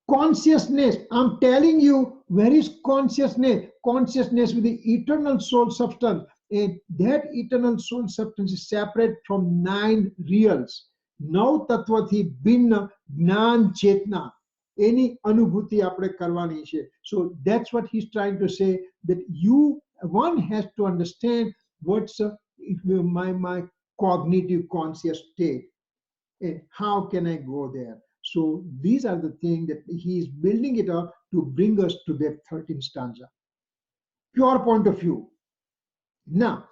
consciousness, I'm telling you, where is consciousness? Consciousness with the eternal soul substance. And that eternal soul substance is separate from 9 reals. Now tatvathi bhinna jnana chetna. Any anubhuti apne karwani છે. So that's what he's trying to say, that one has to understand what's my cognitive conscious state and how can I go there. So these are the things that he is building it up to bring us to that 13th stanza. Pure point of view. Now,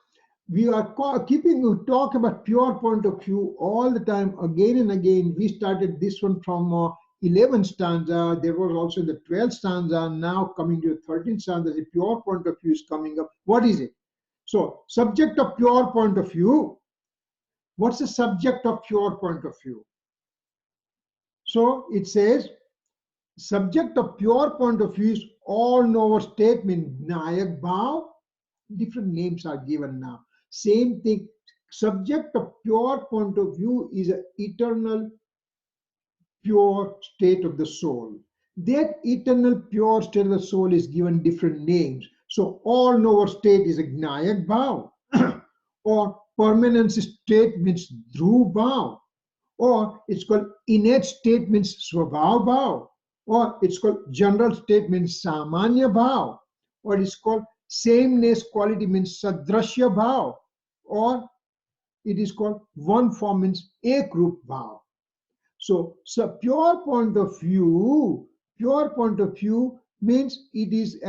we are keeping talk about pure point of view all the time, again and again. We started this one from 11th stanza. There was also the 12th stanza. Now coming to the 13th stanza, the pure point of view is coming up. What is it? So, subject of pure point of view. What's the subject of pure point of view? So it says, subject of pure point of view is all knower state, means Nayak Bhav. Different names are given now. Same thing. Subject of pure point of view is an eternal pure state of the soul. That eternal pure state of the soul is given different names. So all knower state is a Nayak Bhav. Or permanence state means Dhruv Bhav. Or it's called innate state means Swabhav Bhav. Or it's called general state means Samanya Bhav. Or it's called sameness quality means Sadrashya Bhav. Or it is called one form means Ekrup Bhav. So pure point of view means it is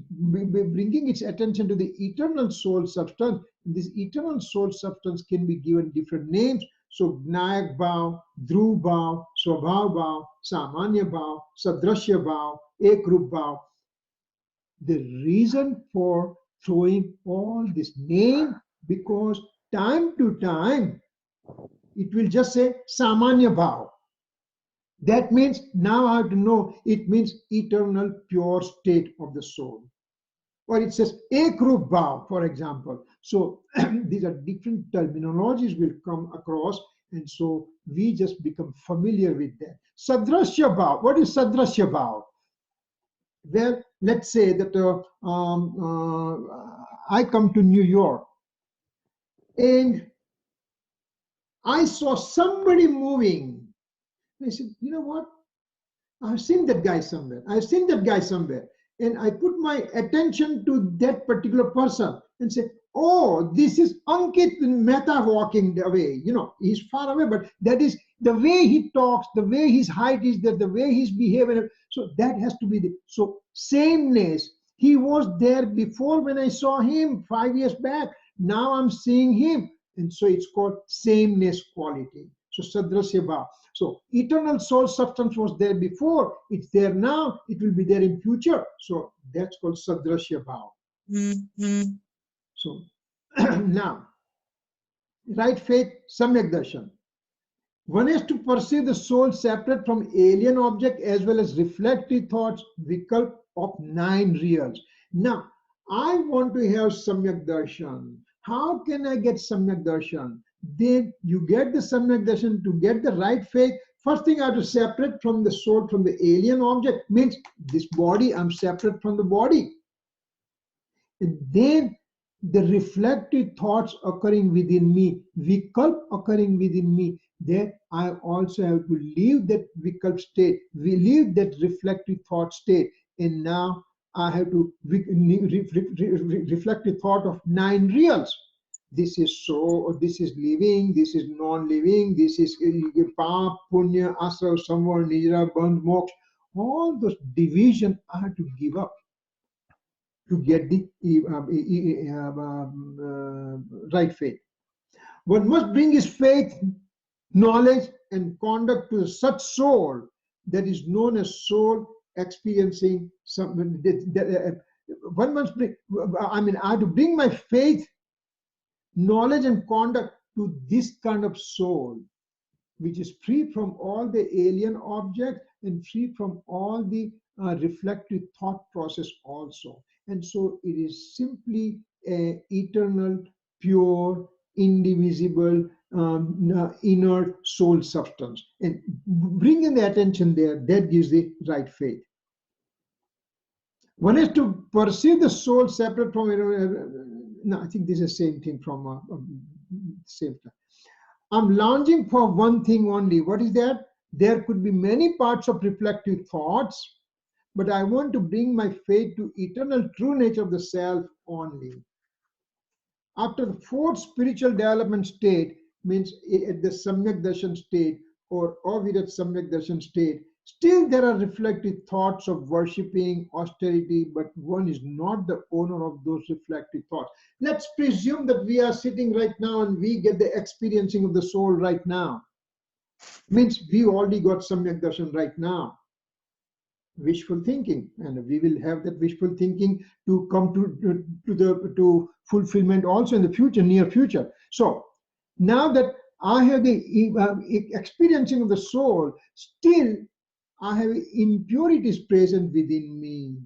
bringing its attention to the eternal soul substance. This eternal soul substance can be given different names. So Nayak Bhav, Dhruv Bhav, Swabhav Bhav, Samanya Bhav, Sadrashya Bhav, Ekrup Bhav. The reason for throwing all this name, because time to time it will just say Samanya Bhav. That means now I have to know it means eternal pure state of the soul. Or it says Ekrup Bhav, for example. So these are different terminologies will come across, and so we just become familiar with that. Sadrashya Bhav. What is Sadrashya Bhav? Well, let's say that I come to New York and I saw somebody moving. I said, you know what? I've seen that guy somewhere. And I put my attention to that particular person and say, oh, this is Ankit Mehta walking away. You know, he's far away, but that is the way he talks, the way his height is there, the way he's behaving. So that has to be the, so sameness. He was there before when I saw him 5 years back. Now I'm seeing him. And so it's called sameness quality. So Sadrasya Bhav. So eternal soul substance was there before, it's there now, it will be there in future. So that's called Sadrasya Bhav. So now, right faith, Samyak Darshan. One has to perceive the soul separate from alien object as well as reflective thoughts, vikalp of 9 reals. Now, I want to have Samyak Darshan. How can I get Samyak Darshan? Then you get the Samyak Darshan to get the right faith. First thing I have to separate from the soul from the alien object, means this body, I'm separate from the body. And then the reflective thoughts occurring within me, vikalp occurring within me, then I also have to leave that vikalp state, we leave that reflective thought state, and now I have to reflective thought of 9 reals. This is so, this is living, this is non-living, this is pap, punya, asra, samvar, nijra, bandh, moksha. All those division I have to give up to get the right faith. One must bring his faith, knowledge, and conduct to such soul that is known as soul experiencing something. One must bring, I mean, I have to bring my faith, knowledge, and conduct to this kind of soul, which is free from all the alien objects and free from all the reflective thought process also. And so it is simply a eternal, pure, indivisible, inert soul substance. And bringing the attention there, that gives the right faith. One is to perceive the soul separate from, no, I think this is the same thing from same time. I'm longing for one thing only. What is that? There could be many parts of reflective thoughts, but I want to bring my faith to eternal true nature of the self only. After the 4th spiritual development state, means at the Samyak Darshan state or Avirat Samyak Darshan state, still there are reflective thoughts of worshipping, austerity, but one is not the owner of those reflective thoughts. Let's presume that we are sitting right now and we get the experiencing of the soul right now. Means we already got Samyak Darshan right now. Wishful thinking, and we will have that wishful thinking to come to fulfillment also in the future, near future. So now that I have the experiencing of the soul, still I have impurities present within me.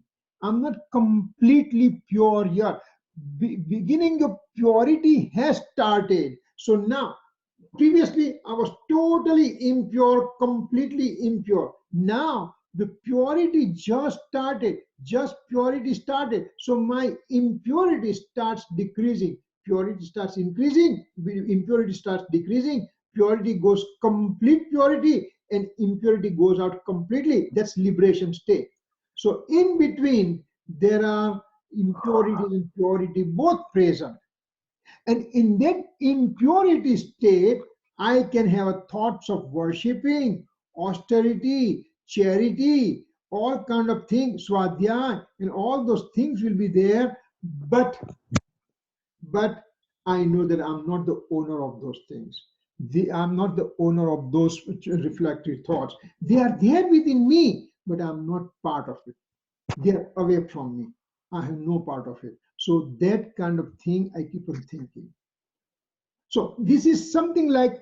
I'm not completely pure yet. Beginning of purity has started. So now, previously I was totally impure, completely impure. Now the purity just started, so my impurity starts decreasing, purity starts increasing, impurity starts decreasing, purity goes complete purity, and impurity goes out completely. That's liberation state. So in between there are impurity and purity both present, and in that impurity state I can have thoughts of worshipping, austerity, charity, all kind of things, swadhyaya, and all those things will be there, but I know that I'm not the owner of those things. I'm not the owner of those reflective thoughts. They are there within me, but I'm not part of it. They are away from me. I have no part of it. So that kind of thing I keep on thinking. So this is something like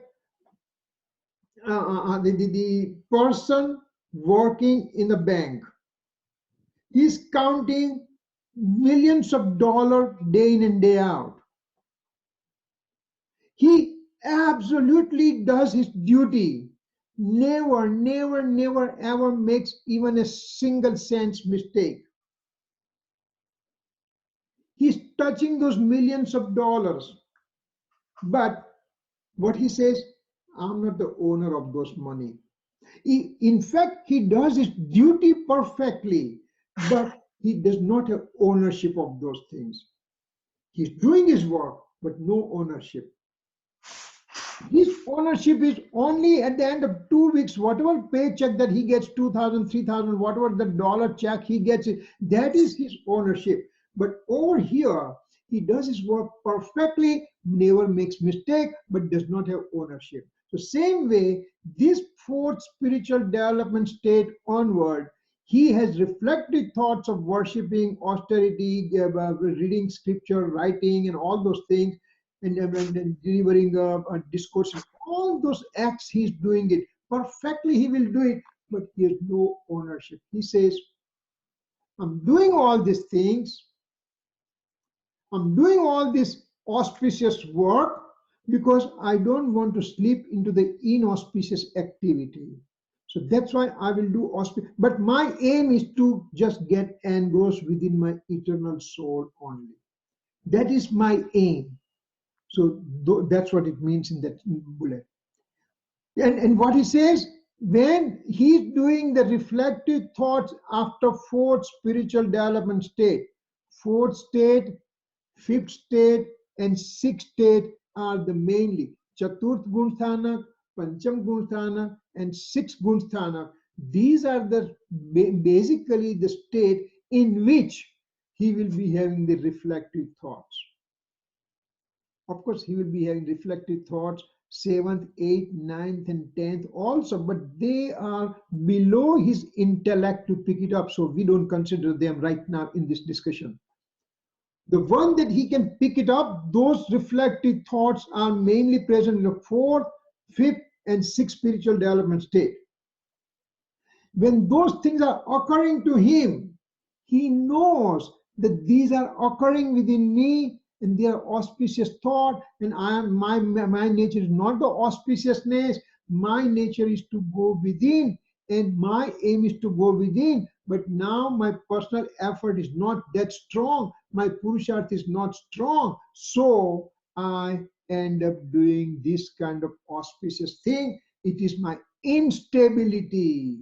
the person working in a bank. He's counting millions of dollars day in and day out. He absolutely does his duty. Never ever makes even a single cent mistake. He's touching those millions of dollars. But what he says, I'm not the owner of those money. In fact, he does his duty perfectly, but he does not have ownership of those things. He's doing his work, but no ownership. His ownership is only at the end of 2 weeks, whatever paycheck that he gets, 2,000, 3,000, whatever the dollar check he gets, that is his ownership. But over here, he does his work perfectly, never makes mistake, but does not have ownership. So same way, this fourth spiritual development state onward, he has reflective thoughts of worshiping, austerity, reading scripture, writing, and all those things, and delivering discourses. All those acts, he's doing it perfectly. He will do it, but he has no ownership. He says, I'm doing all these things. I'm doing all this auspicious work because I don't want to slip into the inauspicious activity. So that's why I will do auspicious. But my aim is to just get engrossed within my eternal soul only. That is my aim. So that's what it means in that bullet. And what he says, when he's doing the reflective thoughts after fourth spiritual development state, fourth state, fifth state, and sixth state are the mainly Chaturth Gunsthana, Pancham Gunsthana, and Sixth Gunsthana. These are the basically the state in which he will be having the reflective thoughts. Of course, he will be having reflective thoughts 7th, 8th, 9th, and 10th also, but they are below his intellect to pick it up, so we don't consider them right now in this discussion. The one that he can pick it up, those reflective thoughts are mainly present in the 4th, 5th, and 6th spiritual development state. When those things are occurring to him, he knows that these are occurring within me, and they are auspicious thought, and my nature is not the auspiciousness. My nature is to go within, and my aim is to go within. But now my personal effort is not that strong. My Purusharth is not strong. So I end up doing this kind of auspicious thing. It is my instability.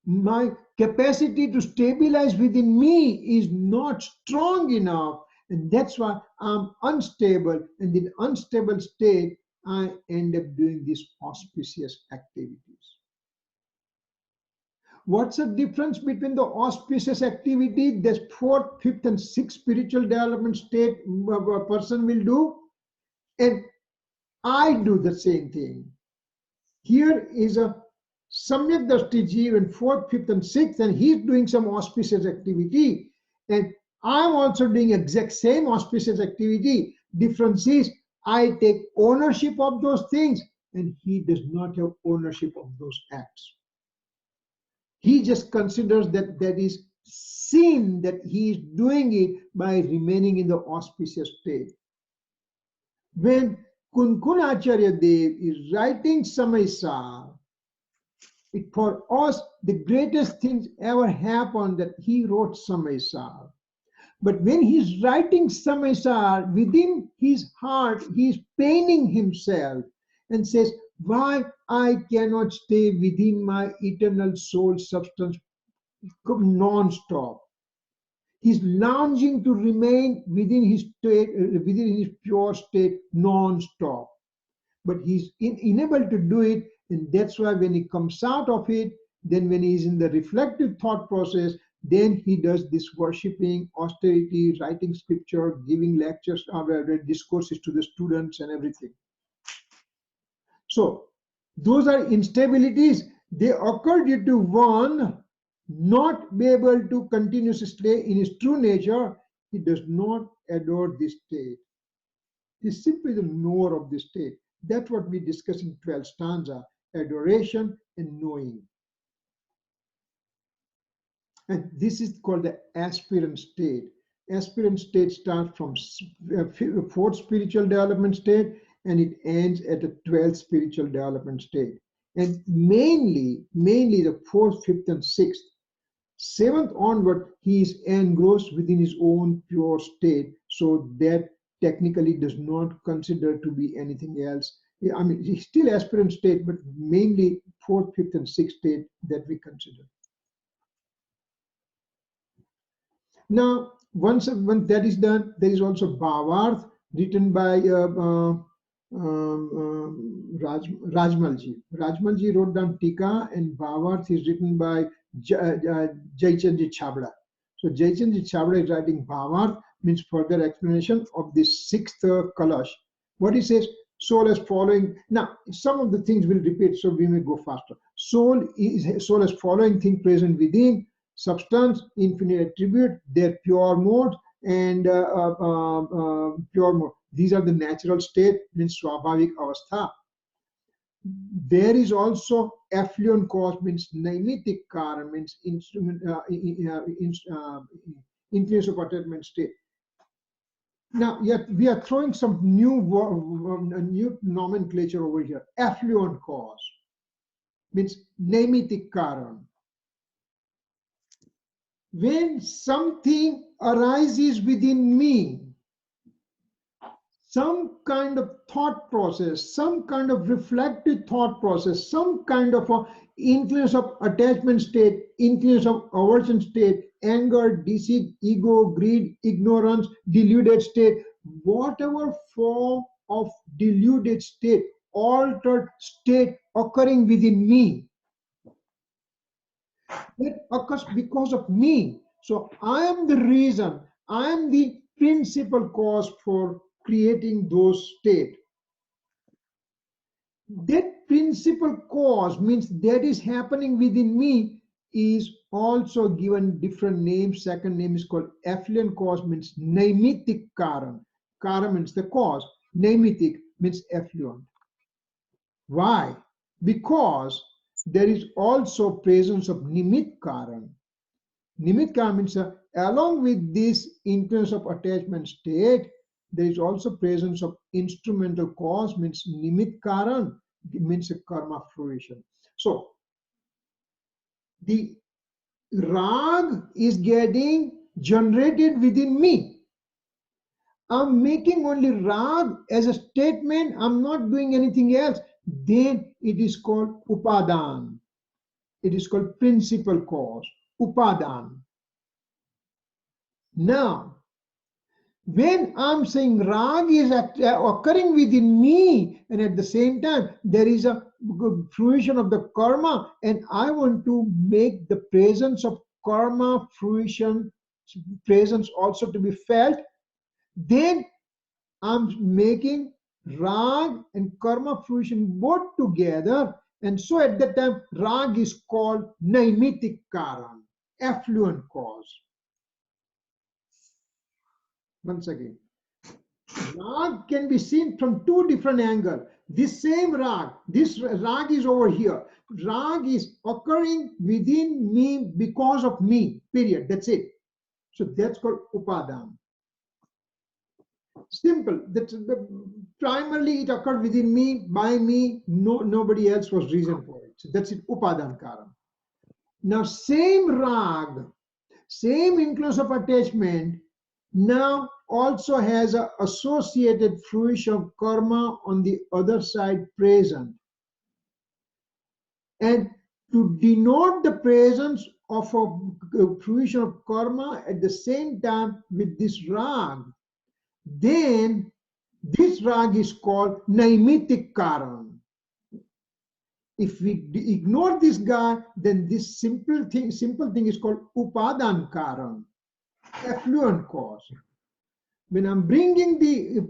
My capacity to stabilize within me is not strong enough, and that's why I'm unstable. And in unstable state, I end up doing these auspicious activities. What's the difference between the auspicious activity that 4th, 5th, and 6th spiritual development state a person will do, and I do the same thing? Here is a Samyak Dashtiji in 4th, 5th, and 6th, and he's doing some auspicious activity, and I'm also doing exact same auspicious activity. Difference is I take ownership of those things, and he does not have ownership of those acts. He just considers that that is sin, that he is doing it by remaining in the auspicious state. When Kunkunacharya Dev is writing Samaisar, for us, the greatest things ever happened that he wrote Samaisar. But when he's writing Samaisar, within his heart, he's paining himself and says, why I cannot stay within my eternal soul substance non-stop. He's longing to remain within his state, within his pure state non-stop. But he's unable to do it, and that's why when he comes out of it, then when he's in the reflective thought process, then he does this worshipping, austerity, writing scripture, giving lectures, discourses to the students and everything. So those are instabilities. They occur due to one not be able to continuously stay in his true nature. He does not adore this state. He's simply the knower of this state. That's what we discuss in 12th stanza, adoration and knowing. And this is called the aspirant state. Aspirant state starts from 4th spiritual development state, and it ends at the 12th spiritual development state. And mainly the 4th, 5th, and 6th. 7th onward, he is engrossed within his own pure state. So that technically does not consider to be anything else. I mean, he's still aspirant state, but mainly 4th, 5th, and 6th state that we consider. Now, Once that is done, there is also Bhavarth written by Rajmalji. Rajmalji wrote down Tika, and Bhavarth is written by Jaychandji Chabda. So Jaychandji Chabda is writing Bhavarth, means further explanation of this sixth Kalash. What he says, soul as following. Now, some of the things will repeat, so we may go faster. Soul as following thing present within: substance, infinite attribute, their pure mode, and pure mode. These are the natural state, means Swabhavik Avastha. There is also affluent cause, means Naimitic Karan, means instrument, influence of attachment state. Now, yet we are throwing some new nomenclature over here. Affluent cause means Naimitic Karan. When something arises within me, some kind of thought process, some kind of reflective thought process, some kind of a influence of attachment state, influence of aversion state, anger, deceit, ego, greed, ignorance, deluded state, whatever form of deluded state, altered state occurring within me, it occurs because of me. So I am the reason, I am the principal cause for creating those states. That principal cause means that is happening within me is also given different names. Second name is called affluent cause, means Naimitic Karan. Karan means the cause. Naimitic means affluent. Why? Because there is also presence of Nimit Karan. Nimit Karan means along with this influence of attachment state, there is also presence of instrumental cause, means Nimit Karan, means a karma fruition. So the rag is getting generated within me. I'm making only rag as a statement, I'm not doing anything else. Then it is called upadan. It is called principal cause, upadan. Now, when I'm saying rag is occurring within me, and at the same time there is a fruition of the karma, and I want to make the presence of karma fruition presence also to be felt, then I'm making rag and karma fruition both together, and so at that time rag is called Naimitic Karan, affluent cause. Once again, rag can be seen from two different angles. This same rag, this rag is over here. Rag is occurring within me because of me, period. That's it. So that's called upadan. Simple. That's primarily it occurred within me, by me, nobody else was reason for it. So that's it, upadan karan. Now same rag, same influence of attachment, now also has an associated fruition of karma on the other side present. And to denote the presence of a fruition of karma at the same time with this rag, then this rag is called Naimitic Karan. If we ignore this guy, then this simple thing is called Upadan Karan, affluent cause. When I'm bringing the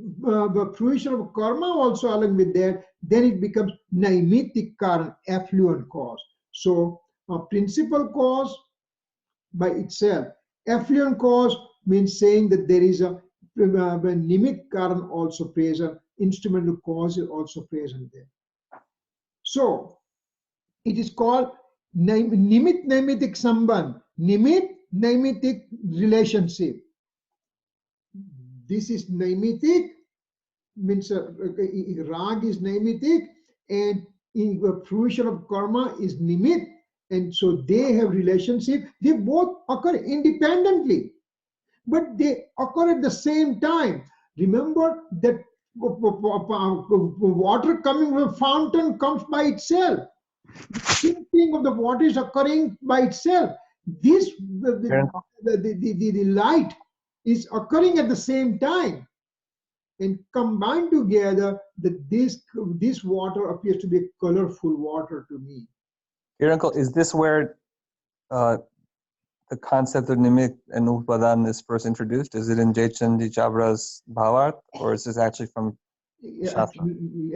fruition of karma also along with that, then it becomes Naimitic Karan, affluent cause. So a principal cause by itself. Affluent cause means saying that there is a Nimit Karan also present, instrumental cause is also present there. So it is called Nimit Naimitic Sambandh, Nimit Naimitic relationship. This is Naimitic, means rag is Naimitic, and in the fruition of karma is Nimit, and so they have relationship. They both occur independently, but they occur at the same time. Remember that water coming from a fountain comes by itself. The thing of the water is occurring by itself. This the light is occurring at the same time, and combined together, that this water appears to be colorful water to me. Your uncle, is this where the concept of Nimit and Upadan is first introduced? Is it in Jaichandi Chabra's Bhavart, or is this actually from Shastra?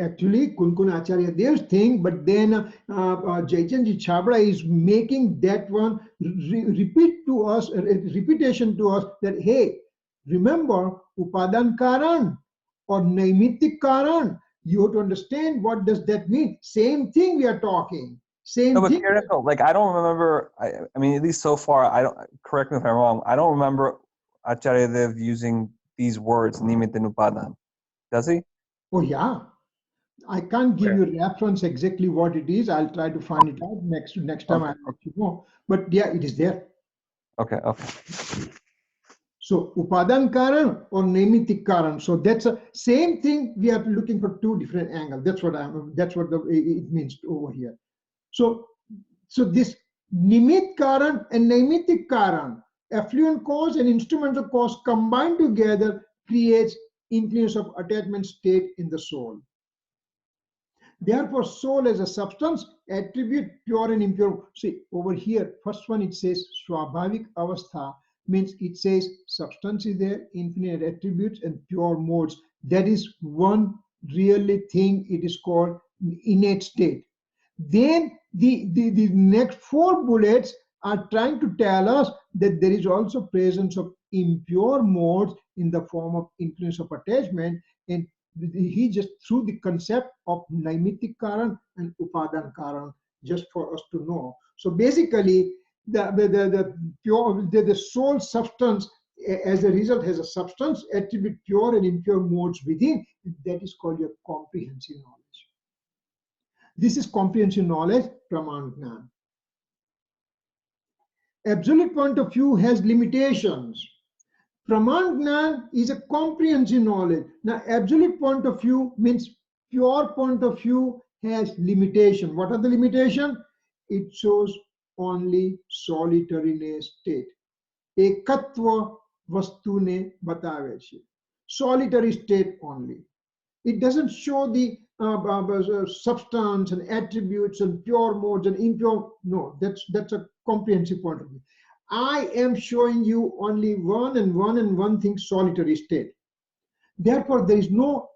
Actually, Kunkun Acharya Dev's thing, but then Jaichandi Chabra is making that one repeat to us, repetition to us that, hey, remember Upadan Karan or Naimittik Karan. You have to understand what does that mean. Same thing we are talking. Same No, but thing. Kiran, like I don't remember. I mean, at least so far, I don't. Correct me if I'm wrong. I don't remember Acharya Dev using these words, Nimit and Upadan. Does he? Oh yeah. I can't give you reference exactly what it is. I'll try to find it out next time. Okay. I'll let you know. But yeah, it is there. Okay. Okay. So Upadan Karan or Nemitik Karan. So that's a same thing. We are looking for two different angles. That's what it means over here. So this Nimit Karan and Nemitik Karan, affluent cause and instrumental cause combined together creates influence of attachment state in the soul. Therefore, soul as a substance, attribute, pure and impure. See, over here, first one it says Swabhavik Avastha, means it says substance is there, infinite attributes and pure modes. That is one really thing, it is called innate state. Then the next four bullets are trying to tell us that there is also presence of impure modes in the form of influence of attachment, and he just threw the concept of Naimittik Karan and Upadan Karan just for us to know. So basically, the soul substance as a result has a substance, attribute, pure and impure modes within. That is called your comprehensive knowledge. This is comprehensive knowledge, Praman Gnan. Absolute point of view has limitations. Praman Gnan is a comprehensive knowledge. Now, absolute point of view means pure point of view has limitation. What are the limitation? It shows only solitariness state. Ekatva vastune batave છે. Solitary state only. It doesn't show the substance and attributes and pure modes and impure. No, that's a comprehensive point of view. I am showing you only one and one thing, solitary state. Therefore, there is no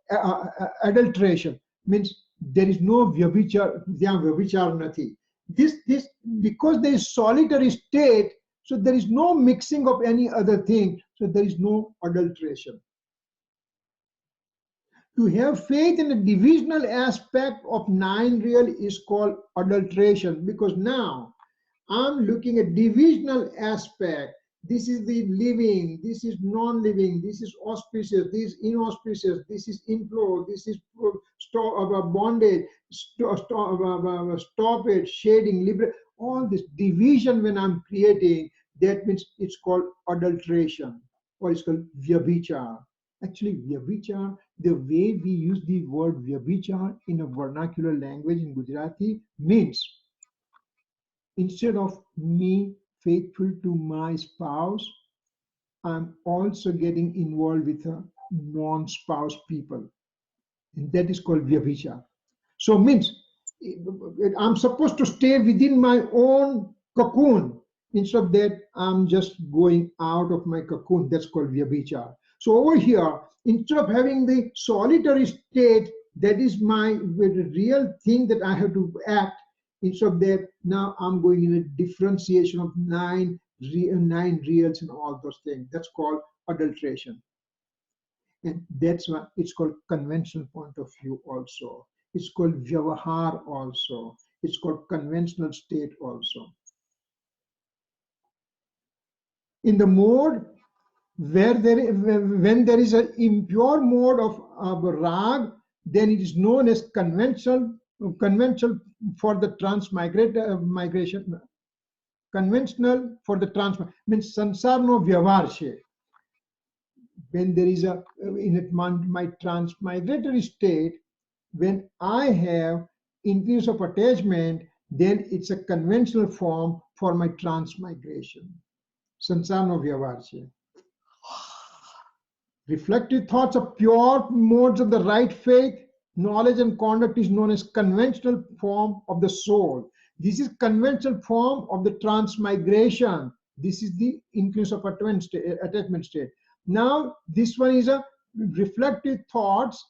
adulteration. Means there is no vyabhichar nathi. This because there is solitary state, so there is no mixing of any other thing. So there is no adulteration. To have faith in the divisional aspect of nine real is called adulteration, because now I'm looking at divisional aspect. This is the living, this is non-living, this is auspicious, this is inauspicious, this is inflow, this is bondage, stoppage, shading, liberation. All this division when I'm creating, that means it's called adulteration, or it's called vyabhichar. Actually, vyabhichar, the way we use the word vyabhichar in a vernacular language in Gujarati means, instead of me faithful to my spouse, I'm also getting involved with a non-spouse people. And that is called vyabhichar. So means I'm supposed to stay within my own cocoon. Instead of that, I'm just going out of my cocoon. That's called vyabhichar. So over here, instead of having the solitary state, that is my real thing that I have to act. Instead of that, now I'm going in a differentiation of nine reals and all those things. That's called adulteration. And that's why it's called conventional point of view also. It's called vyavahar also. It's called conventional state also. In the mode where when there is an impure mode of rag, then it is known as conventional for the migration. Conventional for the means sansar no vyavahar છે. When there is in my transmigratory state, when I have increase of attachment, then it's a conventional form for my transmigration. Sansar no vyavahar છે. Reflective thoughts are pure modes of the right faith. Knowledge and conduct is known as conventional form of the soul. This is conventional form of the transmigration. This is the influence of attachment state. Now, this one is a reflective thoughts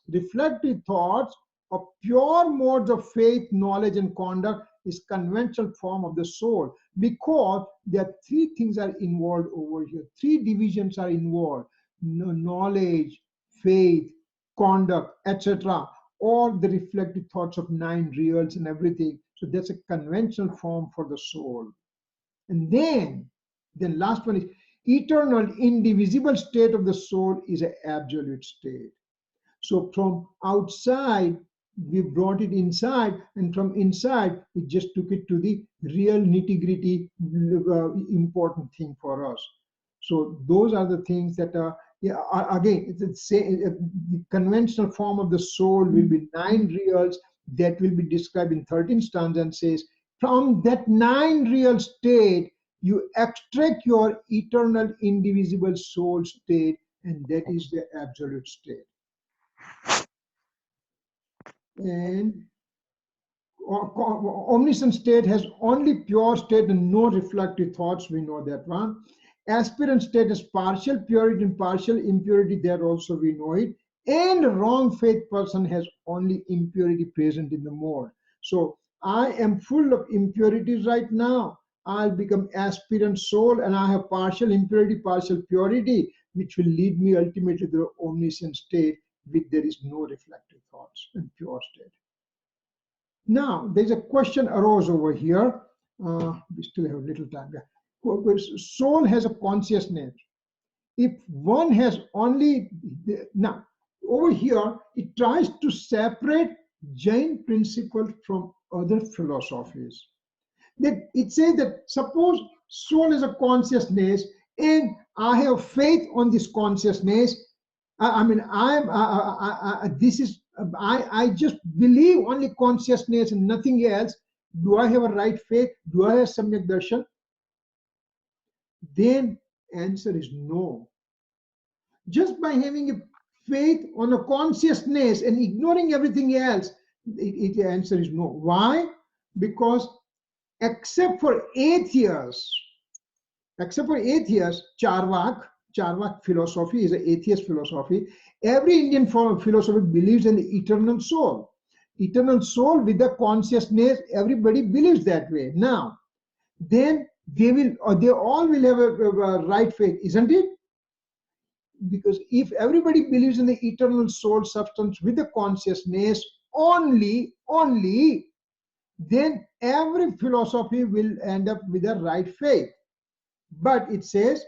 of pure modes of faith, knowledge, and conduct is conventional form of the soul, because there are three things are involved over here. Three divisions are involved: knowledge, faith, conduct, etc. All the reflective thoughts of nine reals and everything. So that's a conventional form for the soul. And then last one is eternal, indivisible state of the soul is an absolute state. So from outside, we brought it inside, and from inside, we just took it to the real nitty-gritty important thing for us. So those are the things that are, yeah, again, the conventional form of the soul will be nine reals that will be described in 13 stanzas, and says, from that nine real state, you extract your eternal, indivisible soul state, and that is the absolute state. And omniscient state has only pure state and no reflective thoughts. We know that one. Aspirant state is partial purity and partial impurity. There also we know it. And wrong faith person has only impurity present in the mode. So I am full of impurities right now. I'll become aspirant soul, and I have partial impurity, partial purity, which will lead me ultimately to the omniscient state, which there is no reflective thoughts and pure state. Now, there's a question arose over here. We still have a little time. Soul has a consciousness. If one has only, now, over here, it tries to separate Jain principle from other philosophies. That it says that suppose soul is a consciousness, and I have faith on this consciousness. I just believe only consciousness and nothing else. Do I have a right faith? Do I have Samyak Darshan? Then answer is no. Just by having a faith on a consciousness and ignoring everything else, the answer is no. Why? Because except for atheists, Charvak philosophy is an atheist philosophy. Every Indian philosophy believes in the eternal soul. Eternal soul with the consciousness, everybody believes that way. Now, then they all will have a right faith, isn't it? Because if everybody believes in the eternal soul substance with the consciousness only, then every philosophy will end up with a right faith. But it says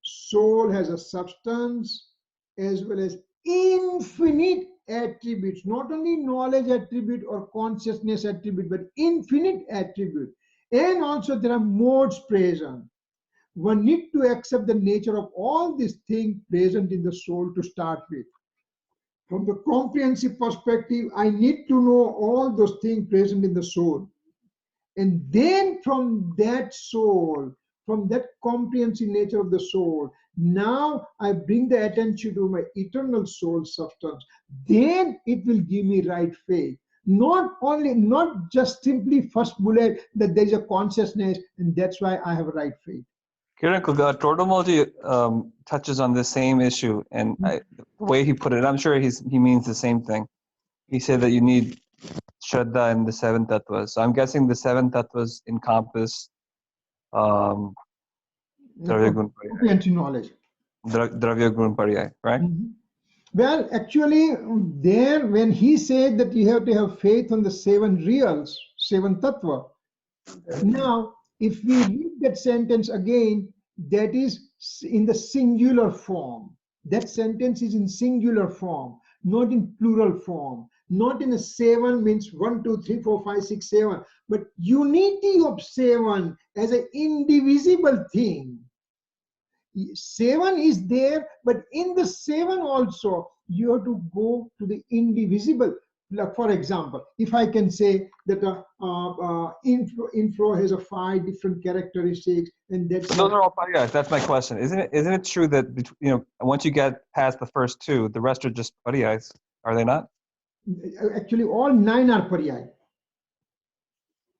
soul has a substance as well as infinite attributes, not only knowledge attribute or consciousness attribute, but infinite attribute. And also there are modes present. One need to accept the nature of all these things present in the soul to start with. From the comprehensive perspective, I need to know all those things present in the soul. And then from that soul, from that comprehensive nature of the soul, now I bring the attention to my eternal soul substance. Then it will give me right faith. Not just simply first bullet that there is a consciousness and that's why I have a right faith. Kiran Tordomoji touches on the same issue, and the way he put it, I'm sure he means the same thing. He said that you need Shraddha in the seven tattvas. So I'm guessing the seven tattvas encompass Dravya Gun Pariyai. Knowledge. Dravya Gun Pariyai, right? Mm-hmm. Well, actually, there when he said that you have to have faith on the seven reals, seven tattva. Now, if we read that sentence again, that is in the singular form. That sentence is in singular form, not in plural form. Not in a seven means 1, 2, 3, 4, 5, 6, 7, but unity of seven as an indivisible thing. Seven is there, but in the seven also, you have to go to the indivisible. like for example, if I can say that inflow has a 5 different characteristics, and that's But those are all paryas. That's my question. Isn't it true that once you get past the first two, the rest are just paryas? Are they not? actually all 9 are paryai.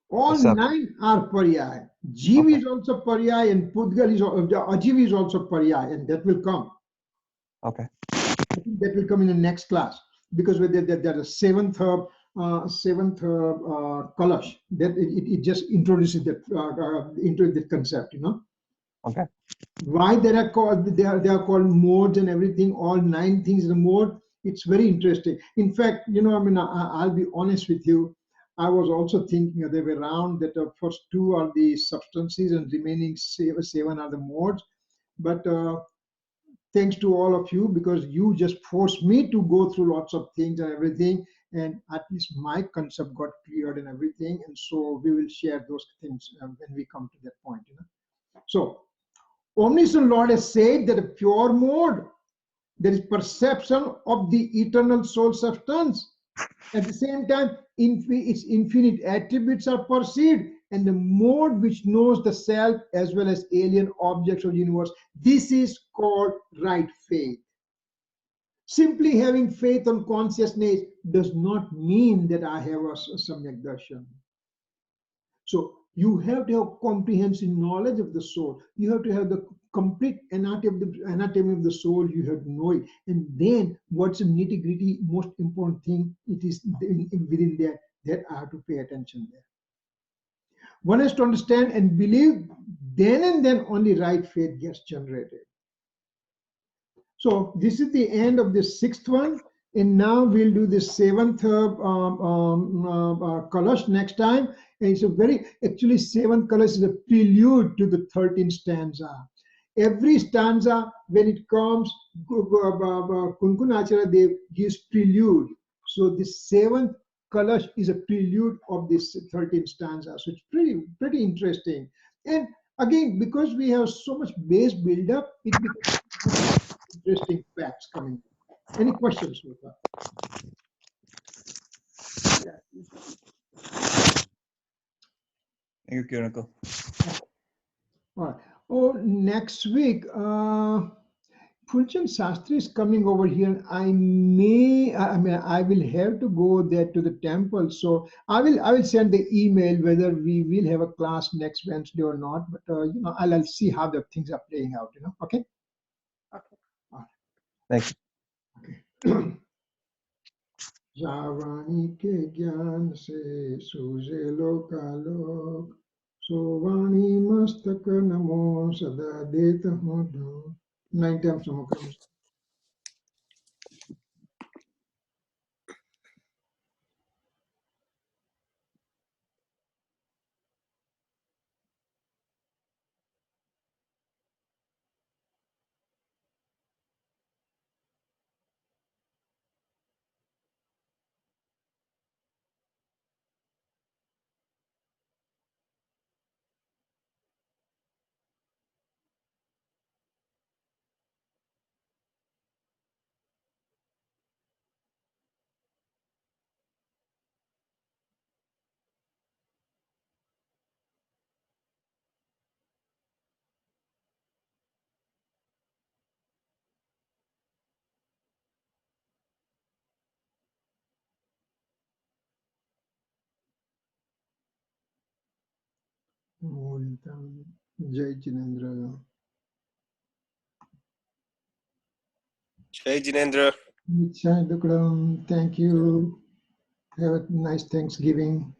All Except 9 are paryai. Jiv okay. is also paryai, and Pudgal is Ajiv is also paryai, and that will come. Okay. I think that will come in the next class, because there's a seventh kalash that it just introduces that into the concept, you know. Okay. Why they are called modes and everything, all 9 things in the mode. It's very interesting. In fact, you know, I mean, I'll be honest with you. I was also thinking the other way around, that the first 2 are the substances and remaining 7 are the modes. But thanks to all of you, because you just forced me to go through lots of things and everything, and at least my concept got cleared and everything. And so we will share those things when we come to that point, you know. So Omniscient Lord has said that a pure mode, there is perception of the eternal soul substance. At the same time, its infinite attributes are perceived, and the mode which knows the self as well as alien objects of the universe. This is called right faith. Simply having faith on consciousness does not mean that I have a samyak darshan. So you have to have comprehensive knowledge of the soul. You have to have the complete anatomy of the soul. You have to know it. And then what's the nitty gritty, most important thing, it is within there that I have to pay attention there. One has to understand and believe, then and then only right faith gets generated. So this is the end of the 6th one. And now we'll do the 7th kalash next time. And it's a actually 7th kalash is a prelude to the 13th stanza. Every stanza, when it comes, Kunkunacharya Dev gives prelude. So the 7th kalash is a prelude of this 13th stanza. So it's pretty interesting. And again, because we have so much base build-up, it becomes interesting facts coming. Any questions with that? Thank you, Uncle. All right. Oh, next week, Phulchand Sastry is coming over here. I mean, I will have to go there to the temple. So I will send the email whether we will have a class next Wednesday or not. But you know, I'll see how the things are playing out. You know, okay. Okay. All right. Thank you. Okay. जावानी के ज्ञान से सूझे लोकालोक, सोवाणी मस्तक नमो सदा देत हूँ ढूंढ. 9 times Namaskar. Jai Jinendra. Jai Jinendra. Nichai Duklam. Thank you. Have a nice Thanksgiving.